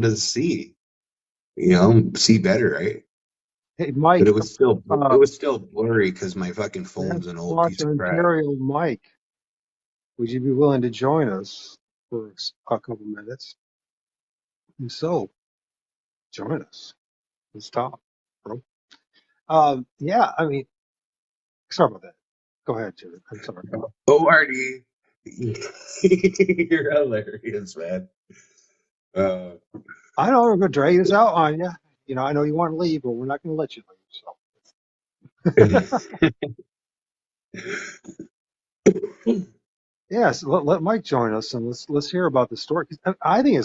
to see, you know, see better, right? Hey, But Mike, it was still blurry because my fucking phone's an old Sasquatch piece of crap. Ontario, Mike, would you be willing to join us for a couple minutes? And so, join us. Let's talk, bro. Yeah, I mean, sorry about that. Go ahead, Jared. I'm sorry. Oh, Artie, you're hilarious, man. Uh, I know we're gonna drag this out on you. You know, I know you want to leave, but we're not gonna let you leave. So, yes, let Mike join us and let's hear about the story. 'Cause I think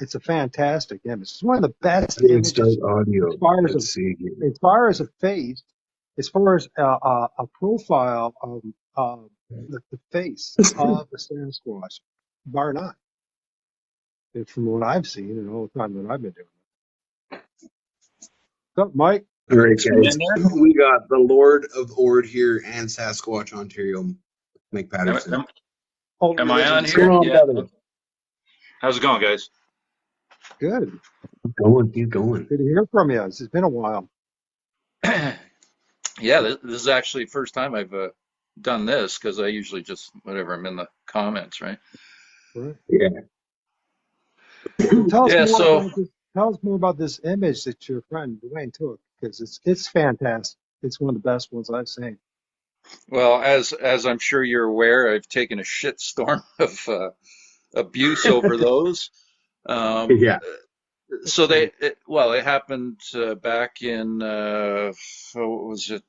it's a fantastic image. It's one of the best didn't images start as audio. far as Let's see here. a face, as far as a profile of the face of the Sasquatch, bar none. From what I've seen and all the time that I've been doing it. What's up, Mike? All right, You in guys. We got the Lord of Ord here and Sasquatch, Ontario, Mike there? Patterson. Hold Am your I on What's here? going on, Yeah. brother? How's it going, guys? Good. Keep going. Good to hear from you. It's been a while. Yeah, this is actually the first time I've done this because I usually just whatever I'm in the comments, right? Right. Yeah. So tell us Yeah. more So, about this. Tell us more about this image that your friend Dwayne took, because it's fantastic. It's one of the best ones I've seen. well, as I'm sure you're aware, I've taken a shit storm of abuse over those. Um, Yeah. so well, it happened back in what was it?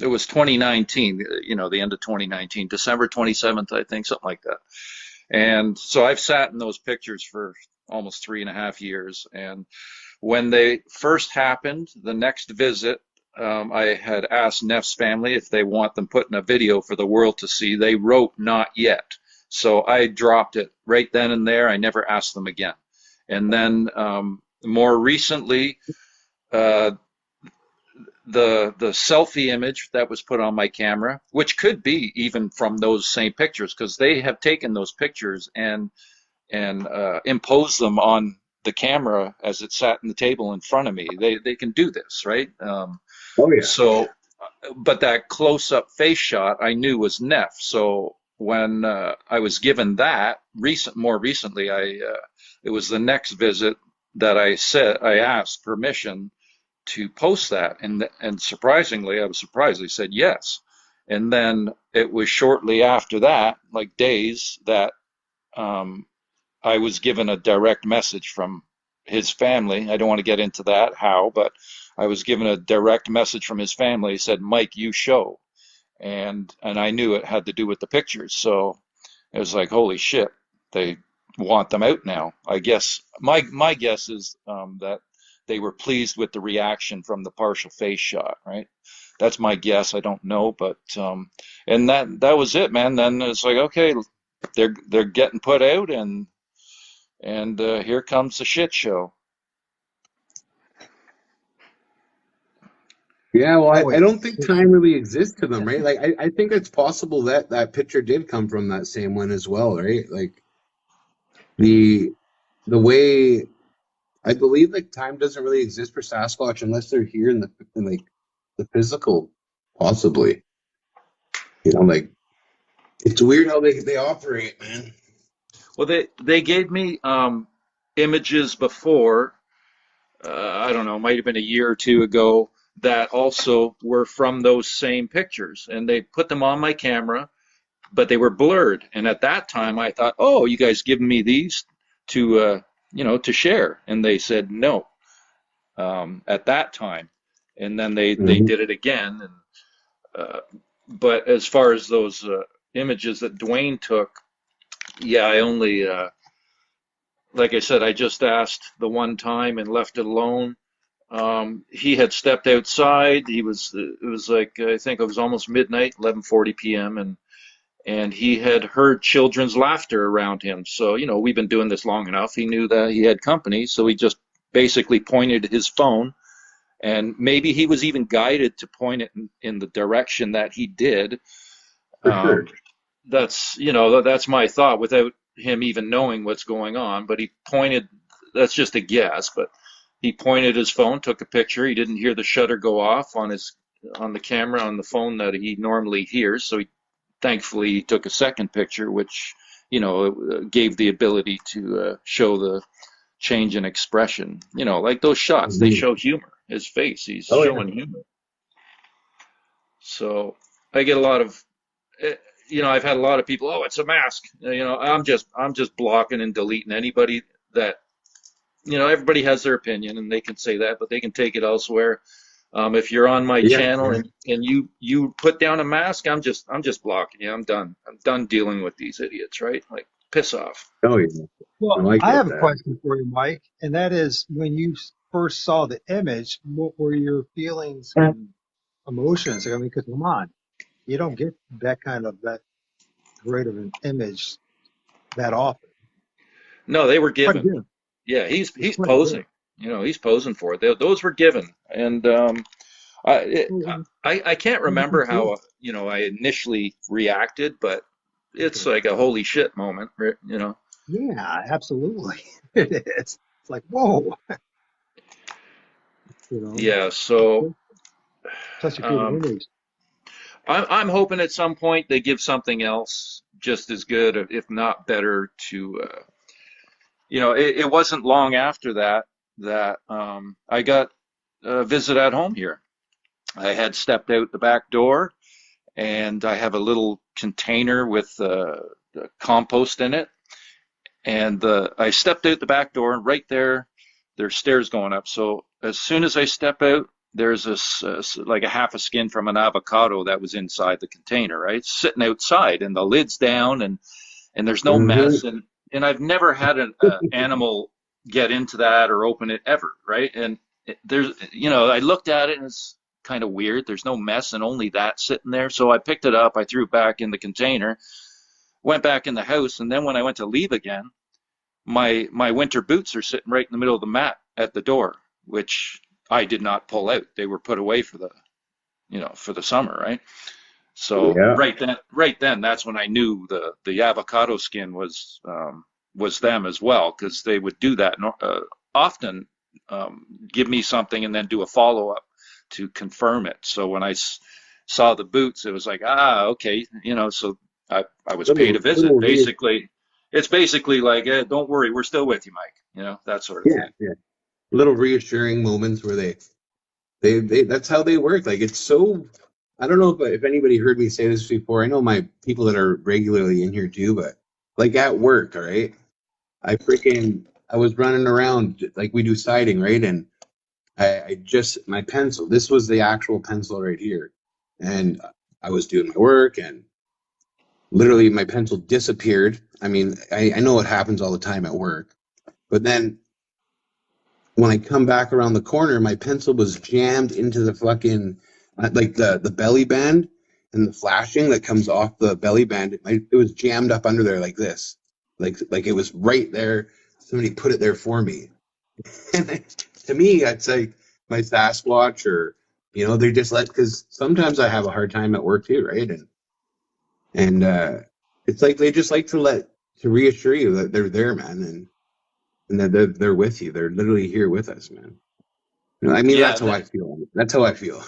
It was 2019. You know, the end of 2019, December 27th, I think, something like that. And so I've sat in those pictures for almost 3.5 years. And when they first happened, the next visit, I had asked Neff's family if they want them put in a video for the world to see. They wrote not yet. So I dropped it right then and there. I never asked them again. And then more recently, uh, the selfie image that was put on my camera, which could be even from those same pictures, because they have taken those pictures and impose them on the camera as it sat in the table in front of me. They can do this, right? Oh, yeah. So, but that close up face shot I knew was Neff. So when I was given that more recently, it was the next visit that I asked permission to post that, and surprisingly, I was surprised they said yes. And then it was shortly after that, like days, that um, I was given a direct message from his family. I don't want to get into that how, but I was given a direct message from his family. He said, "Mike, you show," and I knew it had to do with the pictures. So it was like, holy shit, they want them out now. I guess my guess is that they were pleased with the reaction from the partial face shot, right? That's my guess. I don't know, but and that was it, man. Then it's like, okay, they're getting put out, and here comes the shit show. Yeah, well, I Boy, don't think time really exists to them, right? Like, I think it's possible that that picture did come from that same one as well, right? Like, the the way I believe like time doesn't really exist for Sasquatch unless they're here in like the physical, possibly. You know, like it's weird how they operate, man. Well, they gave me images before. I don't know, might have been a year or two ago, that also were from those same pictures, and they put them on my camera, but they were blurred. And at that time, I thought, oh, you guys giving me these to to share? And they said no at that time. And then they Hmm. did it again. And but as far as those images that Dwayne took, yeah, I only like I said, I just asked the one time and left it alone. He had stepped outside. It was like, I think it was almost midnight, 11:40 p.m. And he had heard children's laughter around him. So, we've been doing this long enough. He knew that he had company. So he just basically pointed his phone, and maybe he was even guided to point it in the direction that he did. For sure. Um, that's my thought without him even knowing what's going on. But he pointed that's just a guess, but he pointed his phone, took a picture. He didn't hear the shutter go off on the camera on the phone that he normally hears. So thankfully he took a second picture, which gave the ability to show the change in expression. Like those shots, they Mhm. show humor. His face, he's Oh yeah. showing humor. So I get a lot of, eh, I've had a lot of people. Oh, it's a mask. I'm just blocking and deleting anybody that everybody has their opinion and they can say that, but they can take it elsewhere. If you're on my Yeah. channel Yeah. and you put down a mask, I'm just blocking you. I'm done. I'm done dealing with these idiots, right? Like piss off. Oh yeah. Well, No, I I get have a that. question for you, Mike, and that is when you first saw the image, what were your feelings and emotions? I mean, because come on, you don't get that great of an image that often. No, they were Quite a given. bit. Yeah, It's he's quite a bit. posing. He's posing for it. Those were given, and I it, Well, I can't how did you remember feel? how I initially reacted, but it's Okay. like a holy shit moment, right? Yeah, absolutely. It is. It's like, whoa, you know, Yeah. So such a good um, image. I'm hoping at some point they give something else just as good, if not better, to it wasn't long after that I got a visit at home here. I had stepped out the back door, and I have a little container with compost in it. And I stepped out the back door, and right there's stairs going up. So as soon as I step out, there's like a half a skin from an avocado that was inside the container, right? Sitting outside, and the lid's down, and there's no Hmm. mess. And I've never had an animal get into that or open it ever, right? And I looked at it, and it's kind of weird. There's no mess and only that sitting there. So I picked it up, I threw it back in the container, went back in the house, and then when I went to leave again, my winter boots are sitting right in the middle of the mat at the door, which I did not pull out. They were put away for the summer, right? So Yeah. right then, that's when I knew the avocado skin was them as well, because they would do that often, give me something and then do a follow up to confirm it. So when I saw the boots, it was like, okay, so I was paid a visit. Little reass Basically, it's basically like, don't worry, we're still with you, Mike. That sort of Yeah. thing. Yeah. Little reassuring moments where they that's how they work. Like it's so. I don't know if anybody heard me say this before. I know my people that are regularly in here too, but like at work, all right. I was running around like we do siding, right? And I just my pencil. This was the actual pencil right here, and I was doing my work, and literally my pencil disappeared. I mean, I know it happens all the time at work, but then when I come back around the corner, my pencil was jammed into the fucking like the belly band and the flashing that comes off the belly band. It was jammed up under there like this, like it was right there. Somebody put it there for me. And to me, it's like my Sasquatch, or they just let, because sometimes I have a hard time at work too, right? And it's like they just like to reassure you that they're there, man, and that they're with you. They're literally here with us, man. I mean, Yeah, that's how I feel. That's how I feel.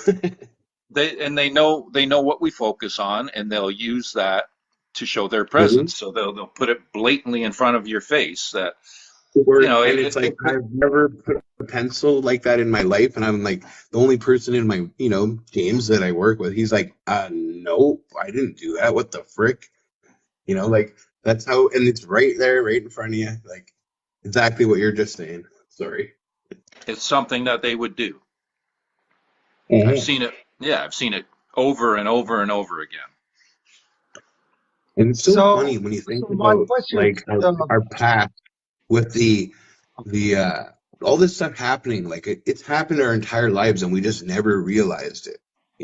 they know what we focus on, and they'll use that to show their Mhm. presence. So they'll put it blatantly in front of your face that And it's like I've never put a pencil like that in my life, and I'm like the only person in my, James that I work with. He's like, nope, I didn't do that. What the frick? Like that's how, and it's right there, right in front of you, like exactly what you're just saying. Sorry. it's something that they would do. I've Mhm. seen it. Yeah, I've seen it over and over and over again. And it's so funny So, when you think so Mike, about what's your, like our past with the all this stuff happening. Like it's happened our entire lives, and we just never realized it.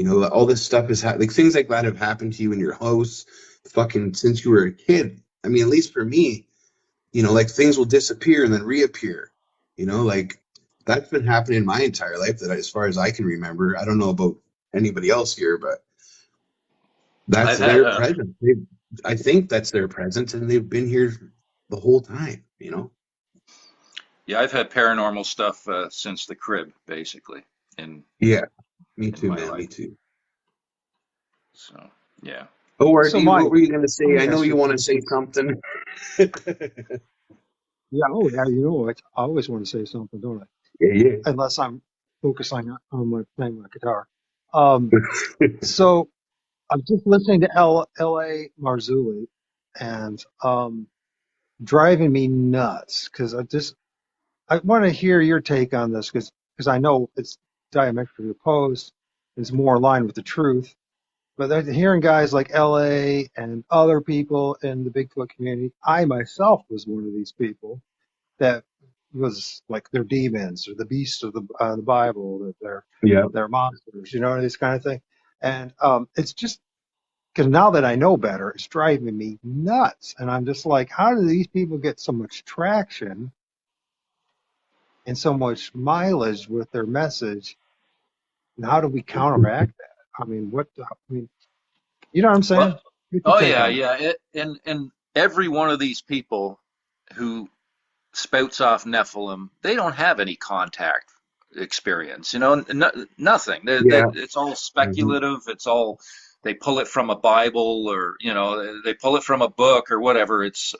All this stuff is like things like that have happened to you in your house, fucking since you were a kid. I mean, at least for me, like things will disappear and then reappear. Like that's been happening my entire life, that as far as I can remember. I don't know about anybody else here, but that's I've had their presence. I think that's their presence, and they've been here the whole time. Yeah, I've had paranormal stuff since the crib, basically, in Yeah, me in too, my man. Me life. too. So yeah. Or So, do you? What Mike, were you going to let say? me I know ask you you a want to question. say something. Yeah, oh yeah, you know, I always want to say something, don't I? Yeah, Unless I'm focusing on my playing my guitar. Um, yeah, so I'm just listening to L.A. Marzulli, and driving me nuts because I want to hear your take on this because I know it's diametrically opposed. It's more aligned with the truth. But hearing guys like L.A. and other people in the Bigfoot community, I myself was one of these people that was like they're demons or the beasts of the Bible, that yeah. they're monsters, you know, this kind of thing. And it's just because now that I know better, it's driving me nuts. And I'm just like, how do these people get so much traction and so much mileage with their message? And how do we counteract that? I mean, you know what I'm Well, saying? What's your oh take yeah, on that? yeah. And every one of these people who spouts off Nephilim, they don't have any contact experience. Nothing. Yeah. It's all Mhm. speculative. It's all they pull it from a Bible or they pull it from a book or whatever. It's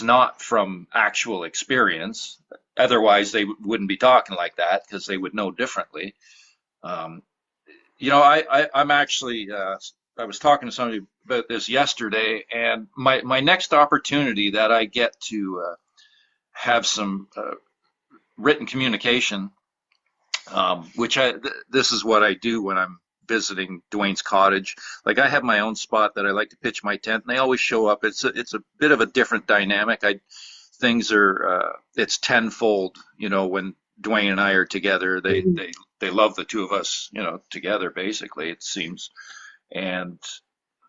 not from actual experience. Otherwise, they wouldn't be talking like that because they would know differently. Um, I'm actually I was talking to somebody about this yesterday, and my next opportunity that I get to have some written communication, which this is what I do when I'm visiting Dwayne's cottage. Like I have my own spot that I like to pitch my tent, and they always show up. It's a bit of a different dynamic. I things are it's tenfold. When Dwayne and I are together, they love the two of us. Together basically. It seems, and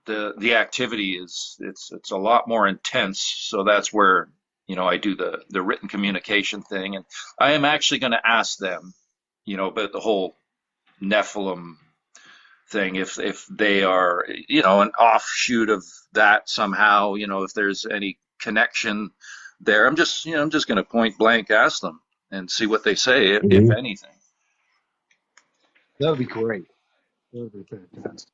the activity it's a lot more intense. So that's where I do the written communication thing, and I am actually going to ask them, about the whole Nephilim thing, if they are an offshoot of that somehow, if there's any connection there. I'm just going to point blank ask them and see what they say, if Mhm. anything. That would be great. That would be fantastic.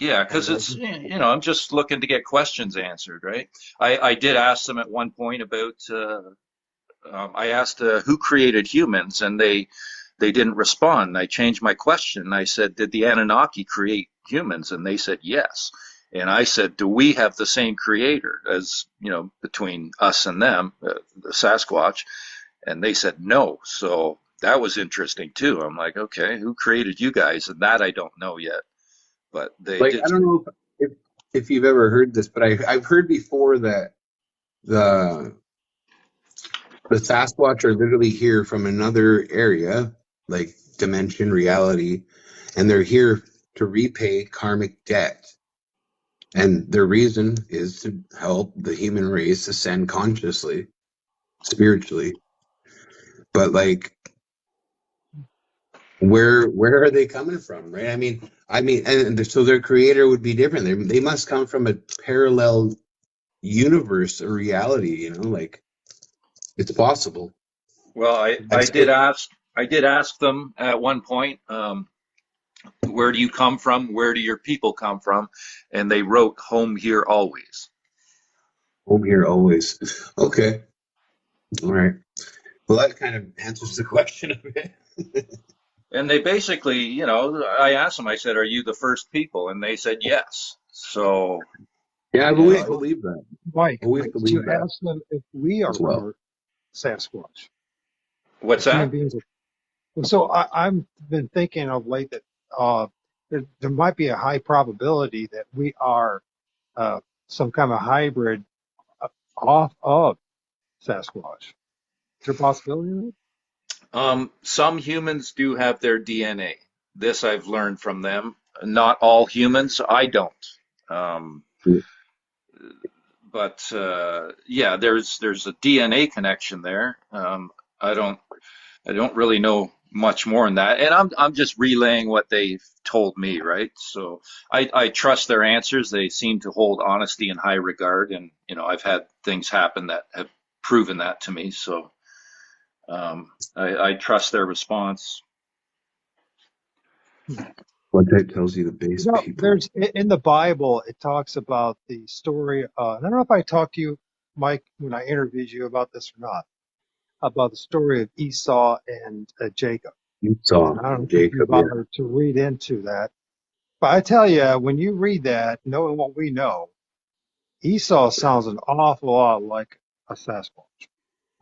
Yeah, I because mean, I'm just looking to get questions answered, right? I did ask them at one point about, I asked who created humans, and they didn't respond. I changed my question. I said, did the Anunnaki create humans? And they said yes. And I said, do we have the same creator as, between us and them, the Sasquatch? And they said no. So that was interesting too. I'm like, okay, who created you guys? And that I don't know yet. But they Like did. I don't know if you've ever heard this, but I've heard before that the the Sasquatch are literally here from another area, like dimension, reality, and they're here to repay karmic debt. And their reason is to help the human race ascend consciously, spiritually. But like, where are they coming from, right? And so their creator would be different. They must come from a parallel universe or reality. Like it's possible. Well, I, I've I did said, ask I did ask them at one point, where do you come from? Where do your people come from? And they wrote home here always. home here always. Okay, all right. Well, that kind of answers the question a bit. And they basically, I asked them, I said, are you the first people? And they said yes. So, Yeah, I've you always know, so, believed that. Mike, Always did you believed that ask them if we as are well. part Sasquatch? what's If human that? beings are. So I've been thinking of late that there might be a high probability that we are some kind of hybrid uh, off of Sasquatch. Is there a possibility of that? Some humans do have their DNA. This I've learned from them. Not all humans. I don't. Um, but yeah, there's a DNA connection there. I don't I don't really know much more than that, and I'm just relaying what they've told me, right? So I trust their answers. They seem to hold honesty in high regard, and I've had things happen that have proven that to me. So I trust their response. What that tells you the base people. There's in the Bible, it talks about the story. I don't know if I talked to you, Mike, when I interviewed you about this or not, about the story of Esau and Jacob. Esau, And I don't know if you Jacob, yeah. bothered to read into that. But I tell you, when you read that, knowing what we know, Esau sounds an awful lot like a Sasquatch.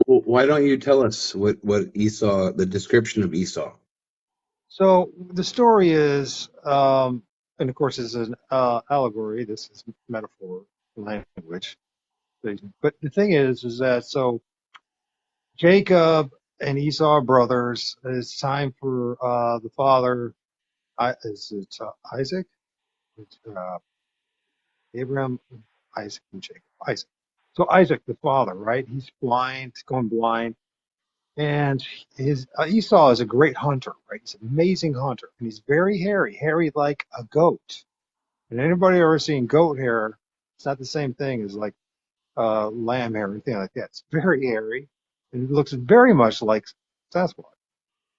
Well, why don't you tell us what Esau, the description of Esau? So the story is, and of course, it's an allegory. This is metaphor language. But the thing is that so Jacob and Esau are brothers. It's time for the father. Is it Isaac? It's, Abraham, Isaac, and Jacob. Isaac. So Isaac, the father, right? He's blind, going blind, and his Esau is a great hunter, right? He's an amazing hunter, and he's very hairy, hairy like a goat. And anybody ever seen goat hair? It's not the same thing as like lamb hair or anything like that. It's very hairy, and it looks very much like Sasquatch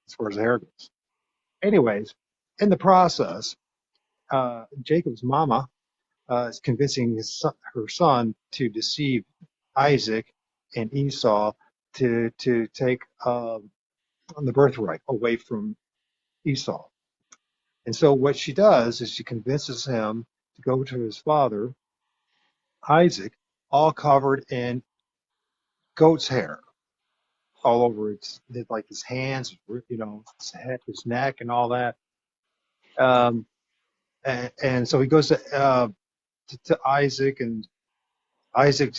as far as the hair goes. Anyways, in the process, Jacob's mama is convincing her son to deceive Isaac and Esau to take the birthright away from Esau. And so what she does is she convinces him to go to his father, Isaac, all covered in goat's hair all over like his hands, his head, his neck, and all that. Um, and so he goes to Isaac, and Isaac,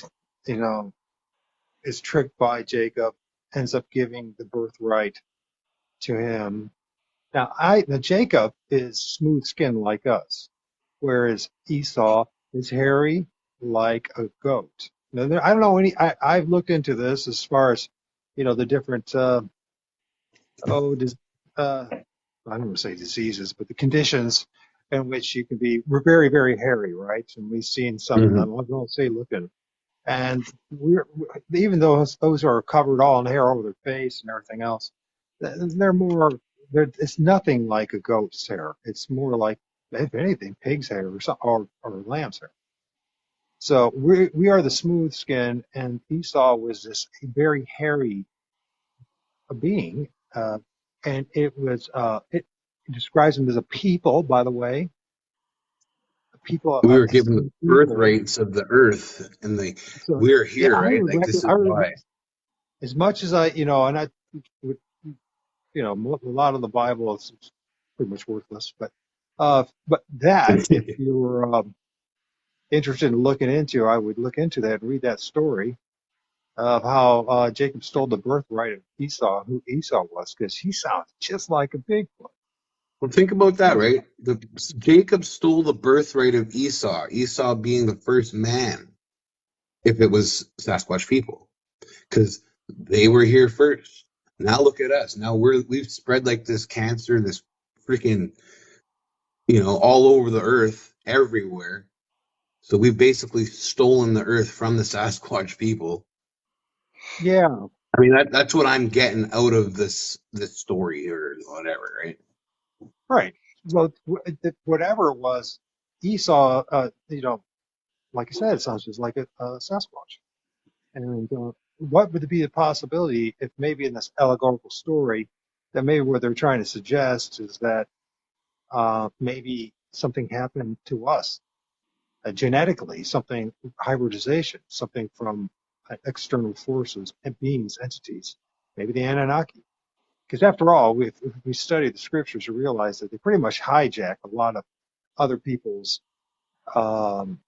you know, is tricked by Jacob, ends up giving the birthright to him. Now Jacob is smooth skinned like us, whereas Esau is hairy like a goat. Now, I don't know I've looked into this as far as, the different, dis, I don't want to say diseases, but the conditions in which you can be very, very hairy, right? And we've seen some of Hmm. them. I won't say looking. And even though those are covered all in hair over their face and everything else, they're more, it's nothing like a goat's hair. It's more like, if anything, pig's hair or lamb's hair. So we are the smooth skin, and Esau was this very hairy being, and it describes him as a people, by the way, a people, We were given the esteemed people. birthrights of the earth, and So we're yeah, here, right? Like this is why. as much as and I would, a lot of the Bible is pretty much worthless, but that if you were interested in looking into, I would look into that and read that story of how Jacob stole the birthright of Esau, who Esau was, because he sounds just like a Bigfoot. Well, think about that, right? Jacob stole the birthright of Esau. Esau being the first man, if it was Sasquatch people, because they were here first. Now look at us. Now we've spread like this cancer, this freaking, all over the earth, everywhere. So we've basically stolen the earth from the Sasquatch people. Yeah, I mean, that's what I'm getting out of this story or whatever, right? right. Well, whatever it was, Esau, like I said, it sounds just like a Sasquatch. And what would be the possibility if maybe in this allegorical story that maybe what they're trying to suggest is that maybe something happened to us genetically, something hybridization, something from external forces and beings, entities, maybe the Anunnaki. Because after all, if we study the scriptures, we realize that they pretty much hijack a lot of other people's um,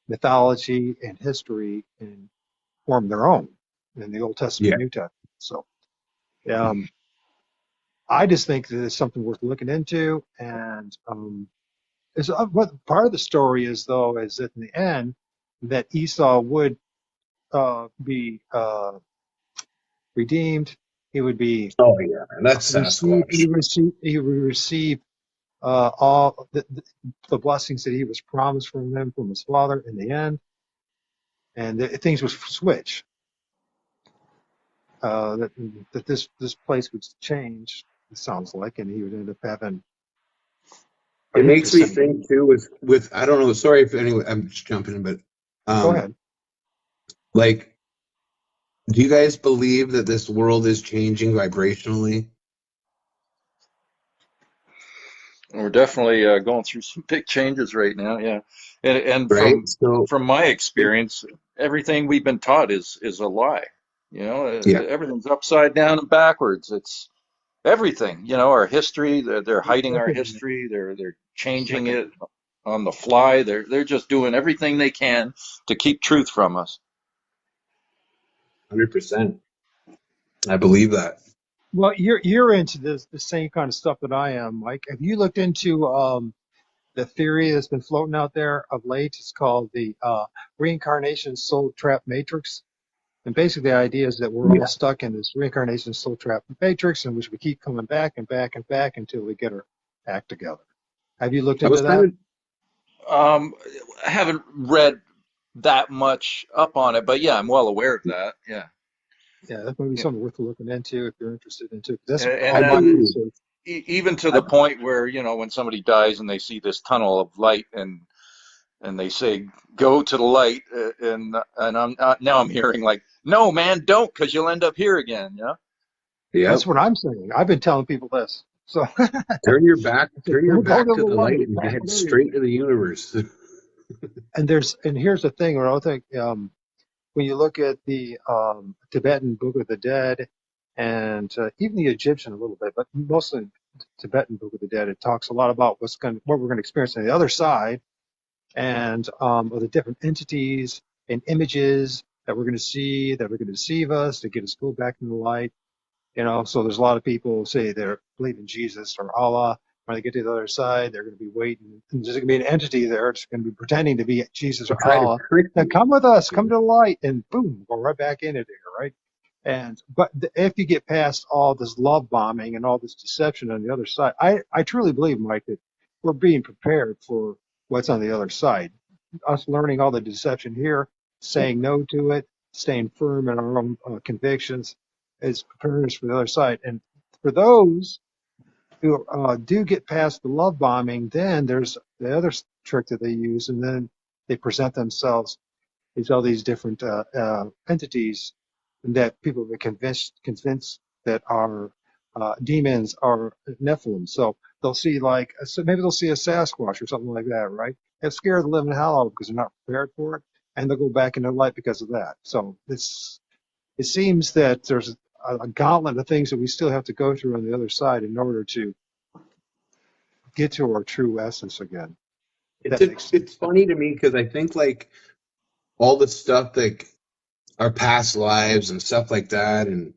mythology and history and form their own in the Old Testament, Yeah. New Testament. So um, I just think that it's something worth looking into. And what part of the story is, though, is that in the end, that Esau would be redeemed. He would be Oh yeah, man, that's Sasquatch. he would receive all the blessings that he was promised from him from his father in the end, and things would switch. that this place would change. It sounds like, and he would end up having It his makes me descendants. think too with I don't know. Sorry if anyway, I'm just jumping in, but Go um, ahead. like, do you guys believe that this world is changing vibrationally? We're definitely going through some big changes right now. Yeah, and Right. So from my experience, everything we've been taught is a lie. You know, yeah, everything's upside down and backwards. It's everything. You know, our history. They're hiding our Second, history. They're changing second. it on the fly. They're just doing everything they can to keep truth from us. 100%. I believe that. Well, you're into the same kind of stuff that I am, Mike. Have you looked into the theory that's been floating out there of late? It's called the reincarnation soul trap matrix. And basically, the idea is that we're all Yeah. stuck in this reincarnation soul trap matrix in which we keep coming back and back and back until we get our act together. Have you looked I was into kind that? of Um, I haven't read that much up on it, but yeah, I'm well aware of that. Yeah. Yeah, that might be Yeah. something worth looking into if you're interested into. That's And I all my then believe. research. even to I, the point where, you know, when somebody dies and they see this tunnel of light and they say go to the light, and now I'm hearing like, no man, don't, because you'll end up here again. Yeah. yeah. That's what I'm saying. I've been telling people this. So I said, Turn your don't go back to to the the light. light and That's head what it is. straight to the universe. And here's the thing. Where I think when you look at the Tibetan Book of the Dead and even the Egyptian a little bit, but mostly the Tibetan Book of the Dead, it talks a lot about what we're going to experience on the other side and of the different entities and images that we're going to see that are going to deceive us to get us go back in the light. You know, so there's a lot of people who say they're believe in Jesus or Allah. When they get to the other side, they're going to be waiting. And there's going to be an entity there. It's going to be pretending to be Jesus To or try to Allah. trick Now you. come with us, Yeah. come to the light, and boom, go right back into there, right? And but if you get past all this love bombing and all this deception on the other side, I truly believe, Mike, that we're being prepared for what's on the other side. Us learning all the deception here, saying no to it, staying firm in our own convictions, is preparing us for the other side. And for those who do get past the love bombing, then there's the other trick that they use, and then they present themselves as all these different entities that people are convinced that are demons are Nephilim. So they'll see so maybe they'll see a Sasquatch or something like that, right? It scares the living hell out of them because they're not prepared for it, and they'll go back into light because of that. So it seems that there's a gauntlet of things that we still have to go through on the other side in order to get to our true essence again. It's That makes it's sense. funny to me because I think like all the stuff like our past lives and stuff like that, and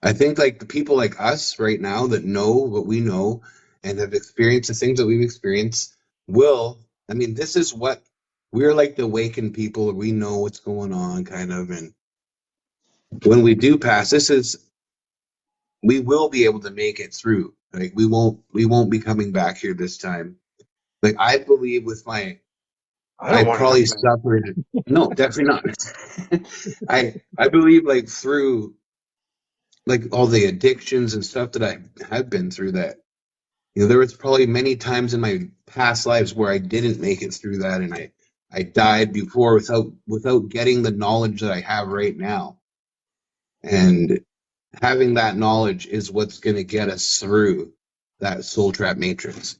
I think like the people like us right now that know what we know and have experienced the things that we've experienced will. I mean, this is what we're like the awakened people. We know what's going on, kind of, and when we do pass, we will be able to make it through. Like we won't be coming back here this time. Like I believe with my I I don't want to probably come back. suffered. No, definitely not. I believe like through like all the addictions and stuff that I have been through that there was probably many times in my past lives where I didn't make it through that and I died before without getting the knowledge that I have right now. And having that knowledge is what's going to get us through that soul trap matrix.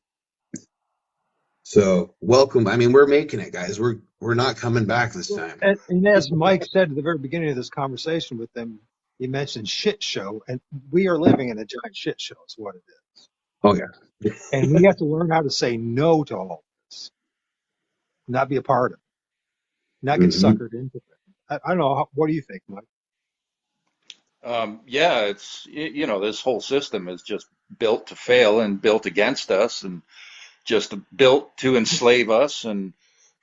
So welcome. I mean, we're making it, guys. We're not coming back this Well, time. and as Mike said at the very beginning of this conversation with them, he mentioned shit show, and we are living in a giant shit show, is what it is. Oh yeah. And we have to learn how to say no to all this, not be a part of it, not get Hmm. suckered into it. I don't know. What do you think, Mike? Yeah, you know, this whole system is just built to fail and built against us and just built to enslave us and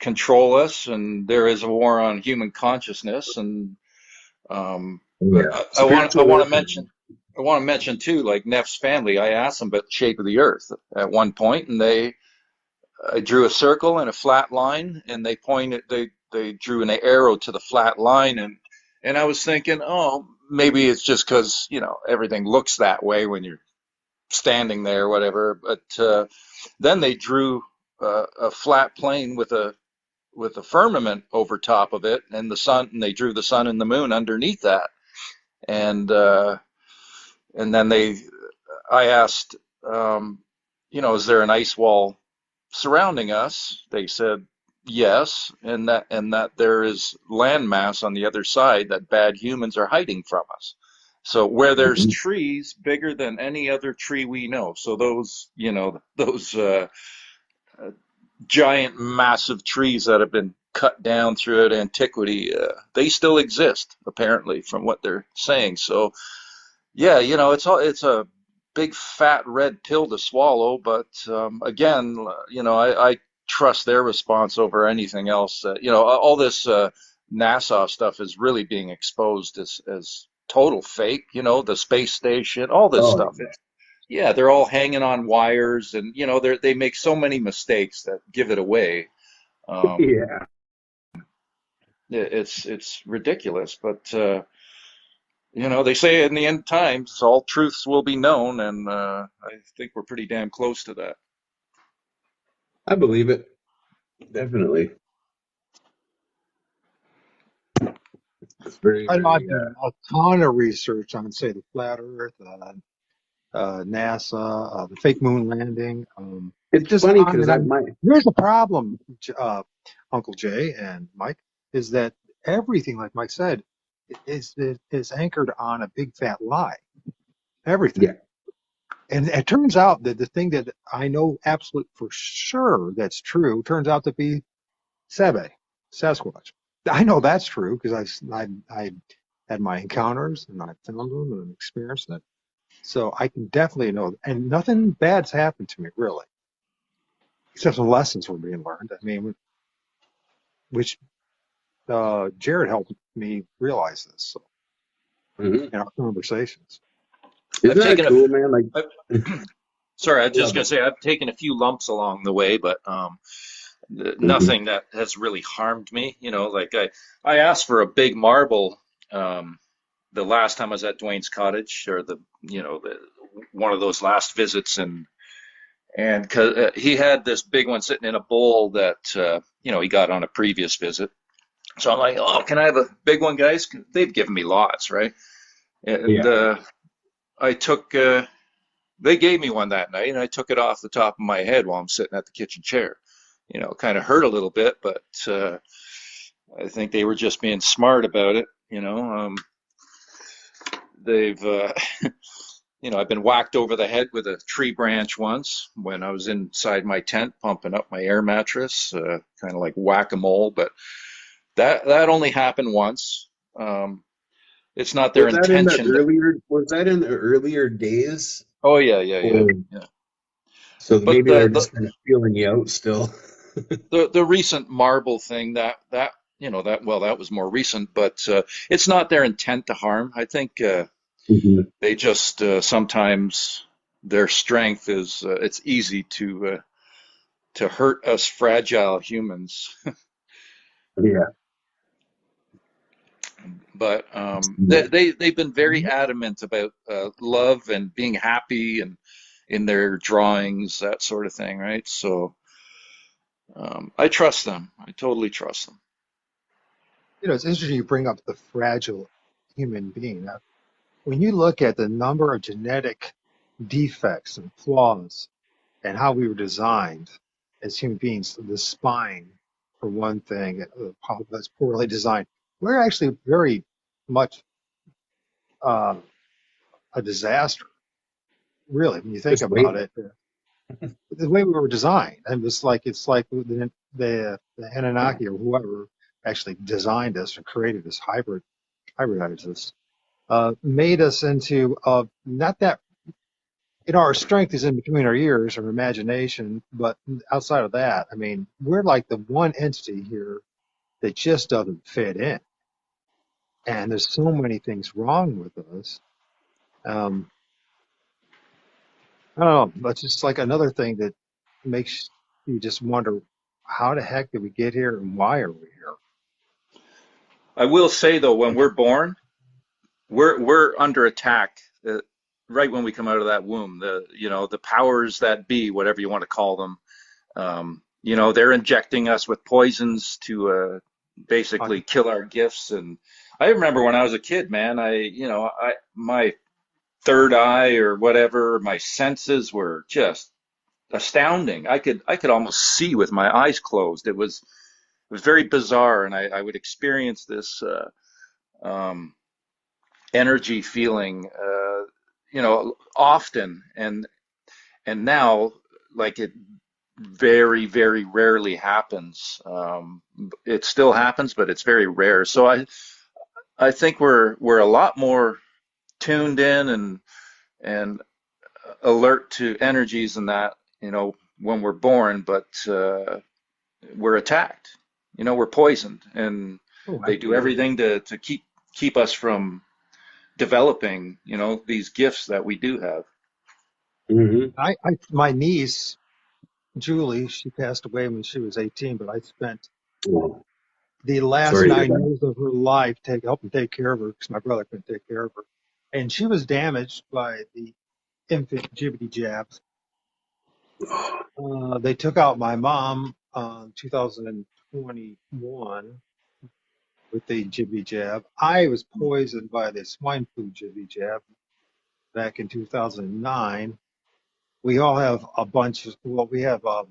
control us. And there is a war on human consciousness. And um, Yeah. I Spiritual want to warfare. mention, too, like Neff's family. I asked them about the shape of the Earth at one point, and I drew a circle and a flat line, and they drew an arrow to the flat line, and I was thinking, oh maybe it's just because, everything looks that way when you're standing there or whatever. But then they drew a flat plane with a firmament over top of it, and the sun, and they drew the sun and the moon underneath that. And and then I asked, is there an ice wall surrounding us? They said yes, and that there is landmass on the other side that bad humans are hiding from us. So where there's Mhm. trees bigger than any other tree we know. So those giant, massive trees that have been cut down throughout antiquity, they still exist, apparently, from what they're saying. So, yeah, it's a big fat red pill to swallow. But again, I trust their response over anything else. All this NASA stuff is really being exposed as total fake. The space station, all this Oh, stuff. Yeah, they're all hanging on wires, and they make so many mistakes that give it away. Um, yeah. it's ridiculous, but they say in the end times all truths will be known, and I think we're pretty damn close to that. I believe it. Definitely. It's very, I know I've very, done a ton of research on, say, the flat Earth, NASA, the fake moon landing. it's Just funny on because and I on. my Here's the problem, Uncle Jay and Mike, is that everything, like Mike said, is anchored on a big fat lie. Everything. yeah. And it turns out that the thing that I know absolute for sure that's true turns out to be Sebe, Sasquatch. I know that's true because I had my encounters and I found them and experienced it. So I can definitely know, and nothing bad's happened to me really, except some lessons were being learned. I mean, which Jared helped me realize this so, Hmm. in our conversations. I've Isn't that taken a, cool, man? Like, I've, sorry, I was I just love gonna it. say I've taken a few lumps along the way, but Hmm. nothing that has really harmed me. Like I asked for a big marble um, the last time I was at Dwayne's cottage, or the one of those last visits, and 'cause, he had this big one sitting in a bowl that he got on a previous visit. So I'm like, oh, can I have a big one, guys? They've given me lots, right? And Yeah. I took they gave me one that night, and I took it off the top of my head while I'm sitting at the kitchen chair. Kind of hurt a little bit, but I think they were just being smart about it. They've I've been whacked over the head with a tree branch once when I was inside my tent pumping up my air mattress, kind of like whack-a-mole. But that only happened once. Um, it's not their intention to. Was that in the earlier days? Oh yeah, yeah, yeah, Or yeah. so But maybe they're just kind of feeling you out still. the recent marble thing, that was more recent, but it's not their intent to harm. I think Hmm. they just sometimes their strength is it's easy to hurt us fragile humans. Yeah. But they've been very adamant about love and being happy and in their drawings, that sort of thing, right? So I trust them. I totally trust them. You know, it's interesting you bring up the fragile human being. Now, when you look at the number of genetic defects and flaws and how we were designed as human beings, the spine, for one thing, how that's poorly designed. We're actually very much uh, a disaster, really, when you think Just wait. about it. The way we were designed, and it's like the Anunnaki or whoever actually designed us and created us, hybridized us, made us into not that our strength is in between our ears, our imagination, but outside of that, I mean, we're like the one entity here that just doesn't fit in. And there's so many things wrong with us. Um, I don't know, but it's just like another thing that makes you just wonder how the heck did we get here and why are we here? I will say though, when we're born, we're under attack right when we come out of that womb. The powers that be, whatever you want to call them, they're injecting us with poisons to I, basically kill our gifts. And I remember when I was a kid, man, my third eye or whatever, my senses were just astounding. I could almost see with my eyes closed. It was very bizarre, and I would experience this um, energy feeling, often, and now, like, it very, very rarely happens. It still happens, but it's very rare. So I think we're a lot more tuned in and alert to energies and that, when we're born, but we're attacked. We're poisoned, and oh, they do absolutely. everything to keep us from developing, these gifts that we do have. Hmm. My niece, Julie, she passed away when she was 18, but I spent Well, the last sorry to hear 9 years of her life helping take care of her because my brother couldn't take care of her. And she was damaged by the infant GBD jabs. that. They took out my mom in 2021 with the GBD jab. I was poisoned by the swine flu GBD jab back in 2009. We all have we have uh,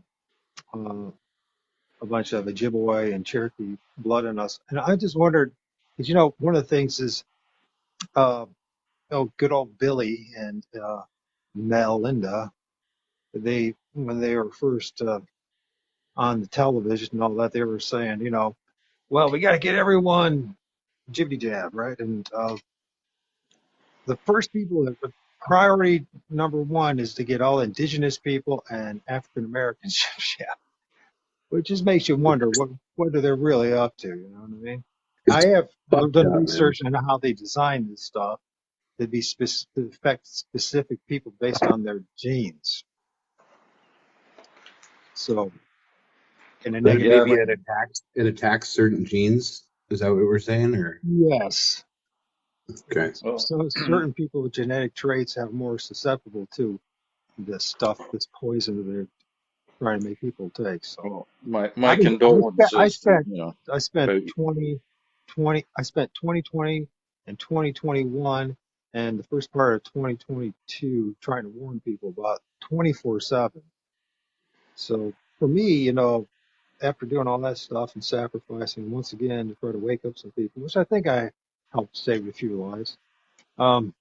a bunch of Ojibwe and Cherokee blood in us. And I just wondered, because one of the things is, uh, good old Billy and Melinda, when they were first on the television and all that, they were saying, well, we got to get everyone jibbity jab, right? And the first people priority number one is to get all indigenous people and African Americans jab, which just makes you wonder what are they really up to? You know what I mean? I It's have fucked done up, man. research on how they design this stuff to to affect specific people based on their genes. So in a Like negative Yeah, maybe way. it attacks certain genes. Is that what we're saying? Or Yes. okay. well, So certain people with genetic traits have more susceptible to this stuff, this poison that they're trying to make people take. So well, my I've been, condolences to, I spent but 2020 and 2021 and the first part of 2022 trying to warn people about 24/7. So for me, after doing all that stuff and sacrificing once again to try to wake up some people, which I think I helped save a few lives. Um,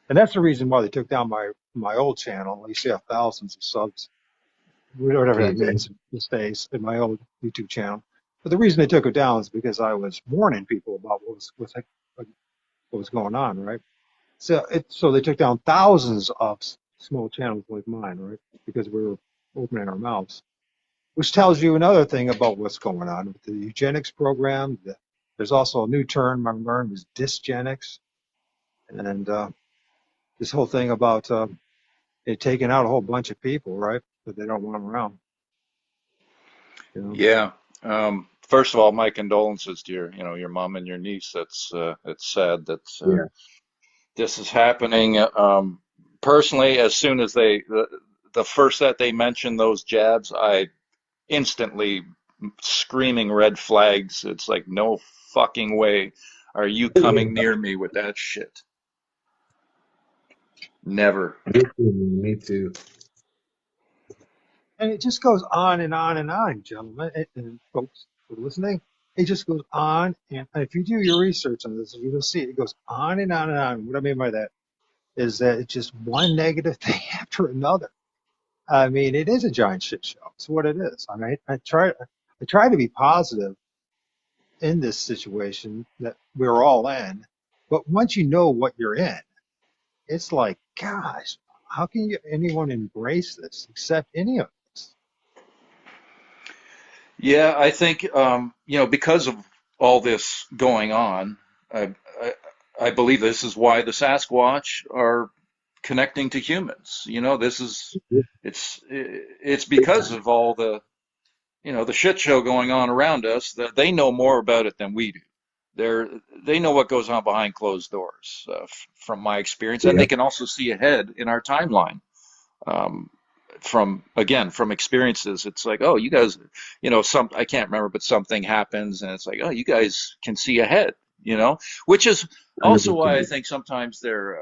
and that's the reason why they took down my old channel. I used to have thousands of subs, whatever that Jesus. means these days, in my old YouTube channel. But the reason they took it down is because I was warning people about what was going on, right? So they took down thousands of small channels like mine, right? Because we were opening our mouths, which tells you another thing about what's going on with the eugenics program. There's also a new term I learned was dysgenics, and this whole thing about it taking out a whole bunch of people, right? That they don't want them around. You know, yeah. First of all, my condolences to your mom and your niece. It's sad that Yeah. this is happening. Personally, as soon as the first that they mentioned those jabs, I instantly screaming red flags. It's like, no fucking way are you coming near me with that shit. Never. Me too. Me too. and it just goes on and on and on, gentlemen and folks who are listening. It just goes on, and if you do your research on this, you'll see it goes on and on and on. What I mean by that is that it's just one negative thing after another. I mean, it is a giant shit show. It's what it is. I mean, I try to be positive in this situation that we're all in, but once you know what you're in, it's like, gosh, how can anyone embrace this, accept any of this? Yeah, I think because of all this going on, I, I believe this is why the Sasquatch are connecting to humans. It's Big because time. of all the shit show going on around us that they know more about it than we do. they're they know what goes on behind closed doors, from my experience, and Yeah. they can also see ahead in our timeline. Um, from experiences, it's like, oh, you guys, some I can't remember, but something happens, and it's like, oh, you guys can see ahead, which is also why I 100%. think sometimes their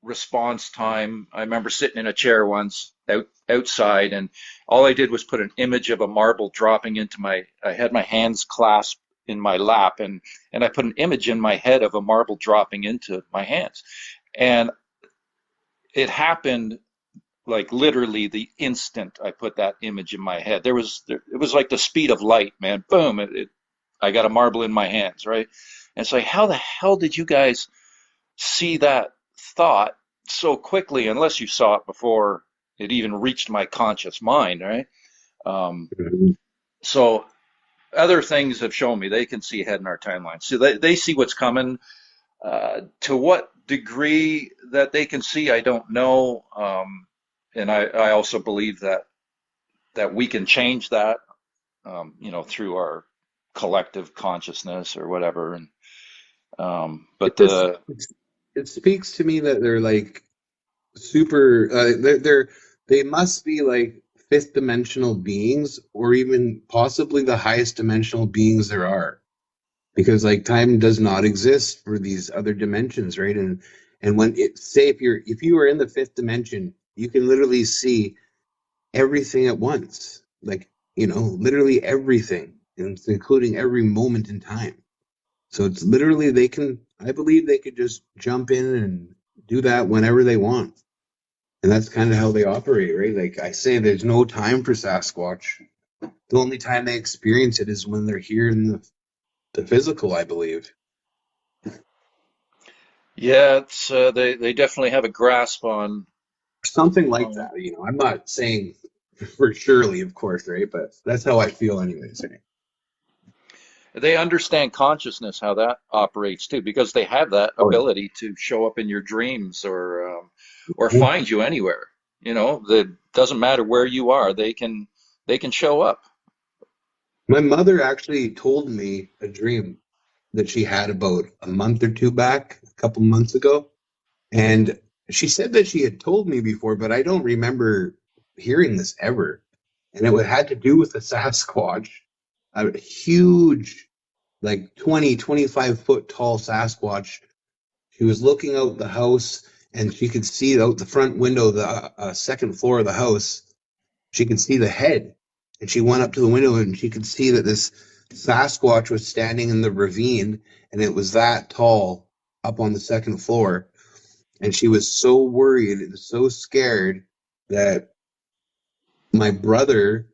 response time. I remember sitting in a chair once outside, and all I did was put an image of a marble dropping into my. I had my hands clasped in my lap, and I put an image in my head of a marble dropping into my hands, and it happened like literally the instant I put that image in my head. It was like the speed of light, man. Boom! I got a marble in my hands, right? And it's like, how the hell did you guys see that thought so quickly, unless you saw it before it even reached my conscious mind, right? Um, Mhm. so other things have shown me they can see ahead in our timeline. So they see what's coming. To what degree that they can see, I don't know. And I also believe that we can change that, through our collective consciousness or whatever. And It but just the it speaks to me that they're like super. They must be like fifth dimensional beings, or even possibly the highest dimensional beings there are, because like time does not exist for these other dimensions, right? And when it say if you were in the fifth dimension, you can literally see everything at once, like literally everything, and it's including every moment in time. So it's literally they can. I believe they could just jump in and do that whenever they want, and that's kind of how they operate, right? Like I say, there's no time for Sasquatch. The only time they experience it is when they're here in the physical, I believe. Yeah, it's they definitely have a grasp on Something like on that. I'm not saying for surely, of course, right? But that's how I feel, anyways. they understand consciousness, how that operates too, because they have that Oh, ability to show up in your dreams or yeah. find you anywhere. That doesn't matter where you are, they can show up. My mother actually told me a dream that she had about a month or two back, a couple months ago. And she said that she had told me before, but I don't remember hearing this ever. And it had to do with a Sasquatch, a huge, like 20, 25 foot tall Sasquatch. She was looking out the house and she could see out the front window, the second floor of the house. She could see the head. And she went up to the window and she could see that this Sasquatch was standing in the ravine and it was that tall up on the second floor. And she was so worried and so scared that my brother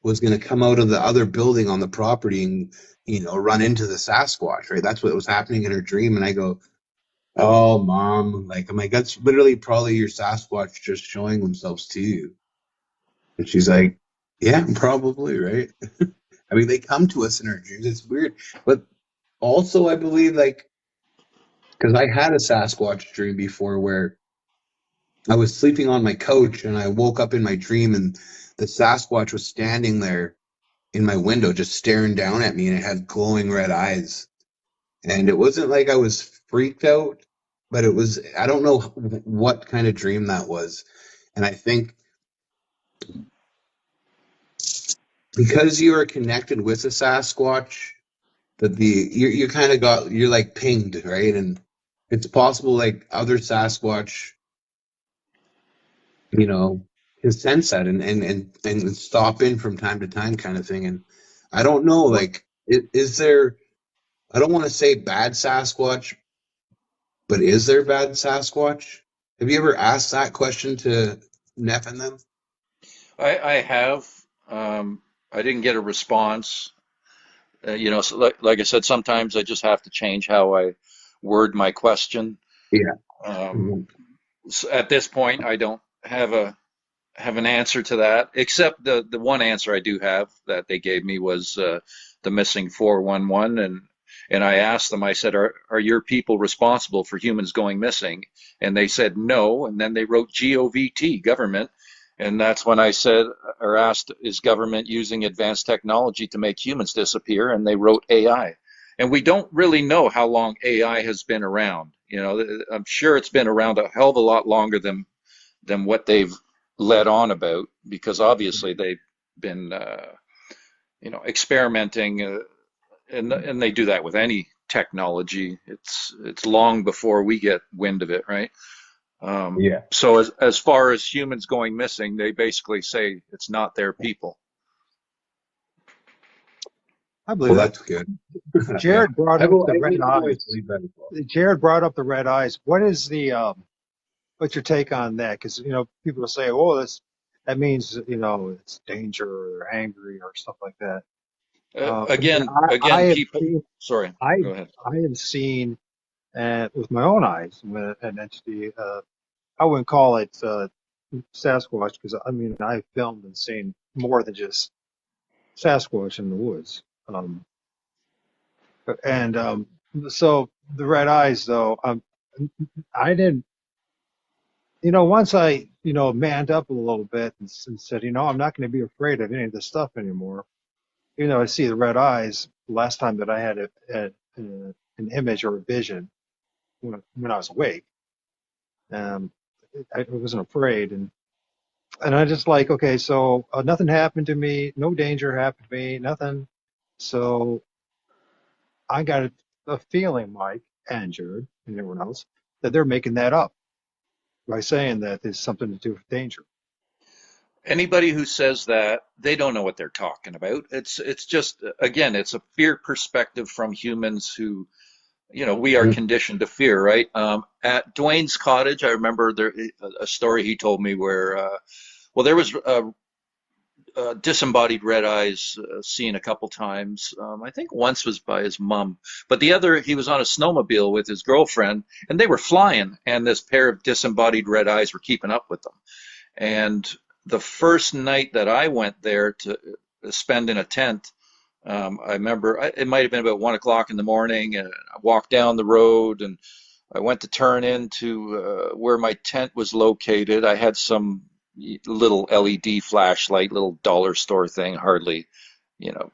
was going to come out of the other building on the property and run into the Sasquatch, right? That's what was happening in her dream. And I go, oh, mom, like I'm like, that's literally probably your Sasquatch just showing themselves to you. And she's like, yeah, probably, right? I mean, they come to us in our dreams. It's weird, but also I believe, like, because I had a Sasquatch dream before where I was sleeping on my couch and I woke up in my dream and the Sasquatch was standing there in my window just staring down at me and it had glowing red eyes. And it wasn't like I was freaked out, but I don't know what kind of dream that was. And I think because you are connected with a Sasquatch, that you kind of you're like pinged, right? And it's possible like other Sasquatch, you know, can sense that and stop in from time to time, kind of thing. And I don't know, like, is there? I don't want to say bad Sasquatch, but is there bad Sasquatch? Have you ever asked that question to Neff and them? I have. I didn't get a response. So like I said, sometimes I just have to change how I word my question. Yeah. Um, Mhm. at this point, I don't have an answer to that, except the one answer I do have that they gave me was the missing 411, and I asked them. I said, "Are your people responsible for humans going missing?" And they said no, and then they wrote GOVT, government, and that's when I said or asked, "Is government using advanced technology to make humans disappear?" And they wrote AI, And we don't really know how long AI has been around. You know, I'm sure it's been around a hell of a lot longer than what they've let on about, because obviously they've been, experimenting, and they do that with any technology. It's long before we get wind of it, right? Yeah. So as far as humans going missing, they basically say it's not their people. I believe Well, that. that's good. Yeah. Jared brought up the I red mean, I've always eyes. believed that as well. Jared brought up the red eyes. What is what's your take on that? Because people will say, "Oh, that means it's danger or angry or stuff like that." I Again, have people. seen Sorry, I go ahead. I have seen with my own eyes an entity. I wouldn't call it Sasquatch because I mean I've filmed and seen more than just Sasquatch in the woods. And so the red eyes, though, I didn't. Once I manned up a little bit and said, I'm not going to be afraid of any of this stuff anymore. Even though I see the red eyes, last time that I had an image or a vision when I was awake, um, I wasn't afraid, and I just like, okay, so nothing happened to me, no danger happened to me, nothing. So I got a feeling, Mike and Jared and everyone else, that they're making that up by saying that there's something to do with danger. Anybody who says that, they don't know what they're talking about. It's just, again, it's a fear perspective from humans who, we are Mhm. conditioned to fear, right? At Dwayne's cottage, I remember there a story he told me where, well, there was disembodied red eyes seen a couple times. I think once was by his mom, but the other, he was on a snowmobile with his girlfriend, and they were flying, and this pair of disembodied red eyes were keeping up with them. And the first night that I went there to spend in a tent, I remember it might have been about 1 o'clock in the morning, and I walked down the road and I went to turn into where my tent was located. I had some little LED flashlight, little dollar store thing, hardly, you know,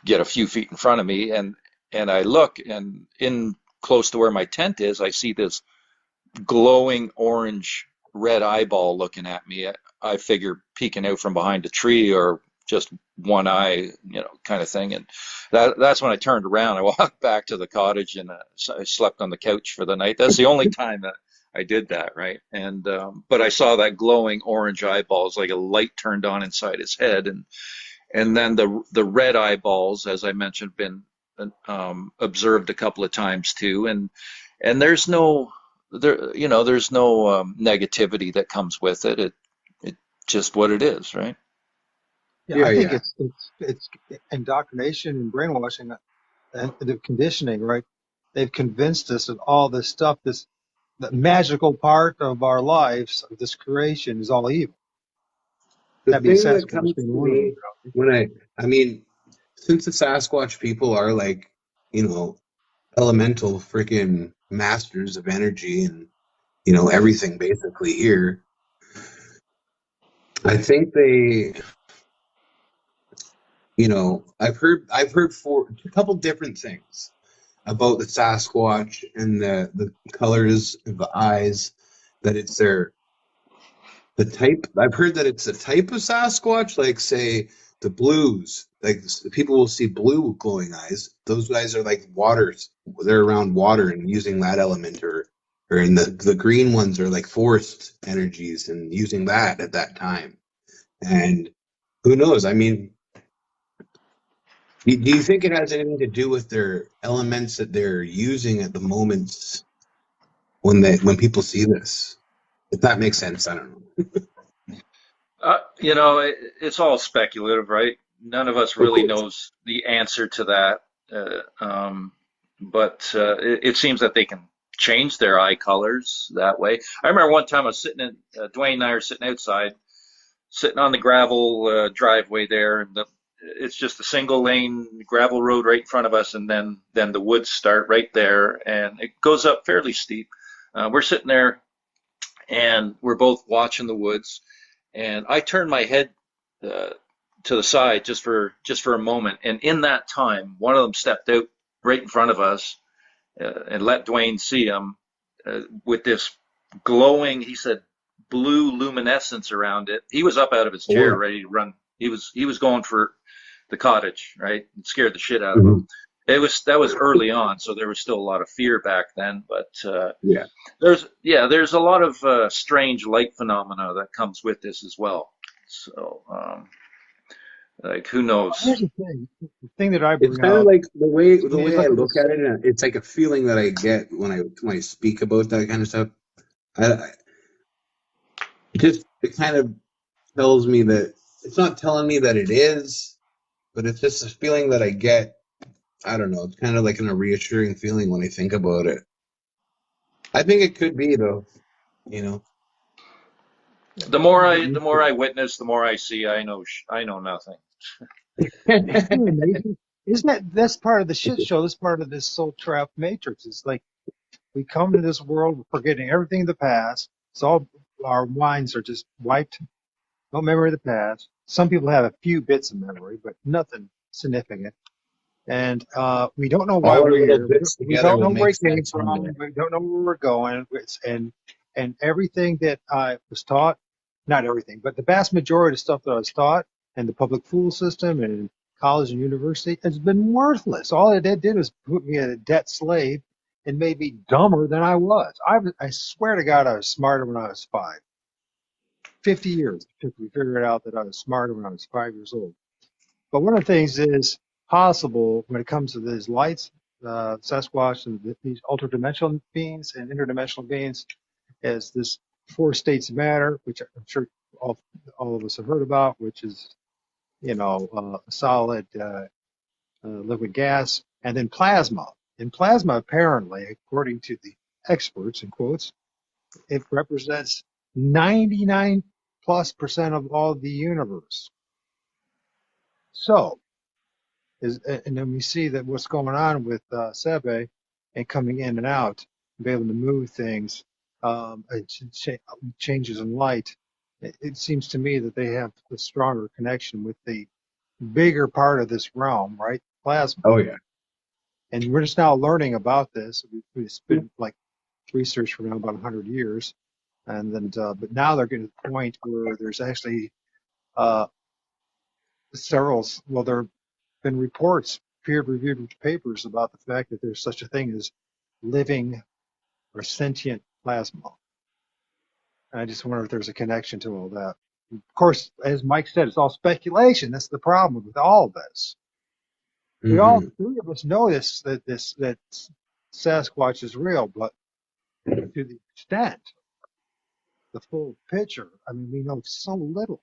get a few feet in front of me, and I look, and in close to where my tent is, I see this glowing orange red eyeball looking at me. I figure peeking out from behind a tree or just one eye, kind of thing. And that's when I turned around. I walked back to the cottage and I slept on the couch for the night. That's the only time that I did that, right? And but I saw that glowing orange eyeballs, like a light turned on inside his head, and then the red eyeballs, as I mentioned, been observed a couple of times too, and there's no negativity that comes with it. It just what it is, right? Yeah, Yeah, I think yeah. it's indoctrination and brainwashing and the conditioning, right? They've convinced us that all this stuff, this the magical part of our lives, of this creation, is all evil. The That being thing that Sasquatch comes being to one of them. me when I mean, since the Sasquatch people are like, elemental freaking masters of energy and, everything basically here, I think I've heard for a couple different things about the Sasquatch and the colors of the eyes, that it's the type. I've heard that it's a type of Sasquatch, like say the blues, like people will see blue glowing eyes. Those guys are like waters. They're around water and using that element, or in the green ones are like forest energies and using that at that time. And who knows? I mean, do you think it has anything to do with their elements that they're using at the moments when people see this? If that makes sense, I don't know. It's all speculative, right? None of us Of really course. knows the answer to that. But it seems that they can change their eye colors that way. I remember one time I was sitting Dwayne and I are sitting outside, sitting on the gravel driveway there, and it's just a single lane gravel road right in front of us, and then the woods start right there, and it goes up fairly steep. We're sitting there, and we're both watching the woods, and I turned my head uh, to the side just for a moment, and in that time, one of them stepped out right in front of us, and let Dwayne see him with this glowing, he said, blue luminescence around it. He was up out of his chair, Or ready to run. He was going for the cottage, right? It scared the shit out of him. Mhm. That was early on, so there was still a lot of fear back then. But Yeah. there's a lot of strange light phenomena that comes with this as well. So like who knows? Here's the thing that I It's bring kind of out. like I the mean, way I look at look this. at it, and it's like a feeling that I get when I speak about that kind of stuff. It kind of tells me that it's not telling me that it is, but it's just a feeling that I get. I don't know. It's kind of like a reassuring feeling when I think about it. I think it could be though, you know. You get The used more to I it. witness, the more I see. I know nothing. Isn't it amazing? Isn't that's part of the shit show? This part of this soul trap matrix. It's like we come to this world, we're forgetting everything in the past. It's all our minds are just wiped. No memory of the past. Some people have a few bits of memory, but nothing significant. And we don't know why All our we're little here. bits We together don't will know where we make came sense one from. day. We don't know where we're going. And everything that I was taught, not everything, but the vast majority of stuff that I was taught in the public school system and in college and university has been worthless. All it did was put me a debt slave and made me dumber than I was. I swear to God, I was smarter when I was five. 50 years it took me to figure it out that I was smarter when I was 5 years old. But one of the things is possible when it comes to these lights, Sasquatch, and these ultra-dimensional beings and interdimensional beings, is this four states of matter, which I'm sure all of us have heard about, which is, solid, liquid gas, and then plasma. And plasma, apparently, according to the experts, in quotes, it represents 99 plus percent of all the universe. So, and then we see that what's going on with Sebe and coming in and out, be able to move things, changes in light. It seems to me that they have a stronger connection with the bigger part of this realm, right? Plasma. Oh yeah. And we're just now learning about this. It's been like research for now about 100 years. And then, but now they're getting to the point where there's actually uh, there have been reports, peer-reviewed papers about the fact that there's such a thing as living or sentient plasma. And I just wonder if there's a connection to all that. Of course, as Mike said, it's all speculation. That's the problem with all of this. We all Hmm. three of us know that Sasquatch is real, but to the extent, the full picture, I mean, we know so little.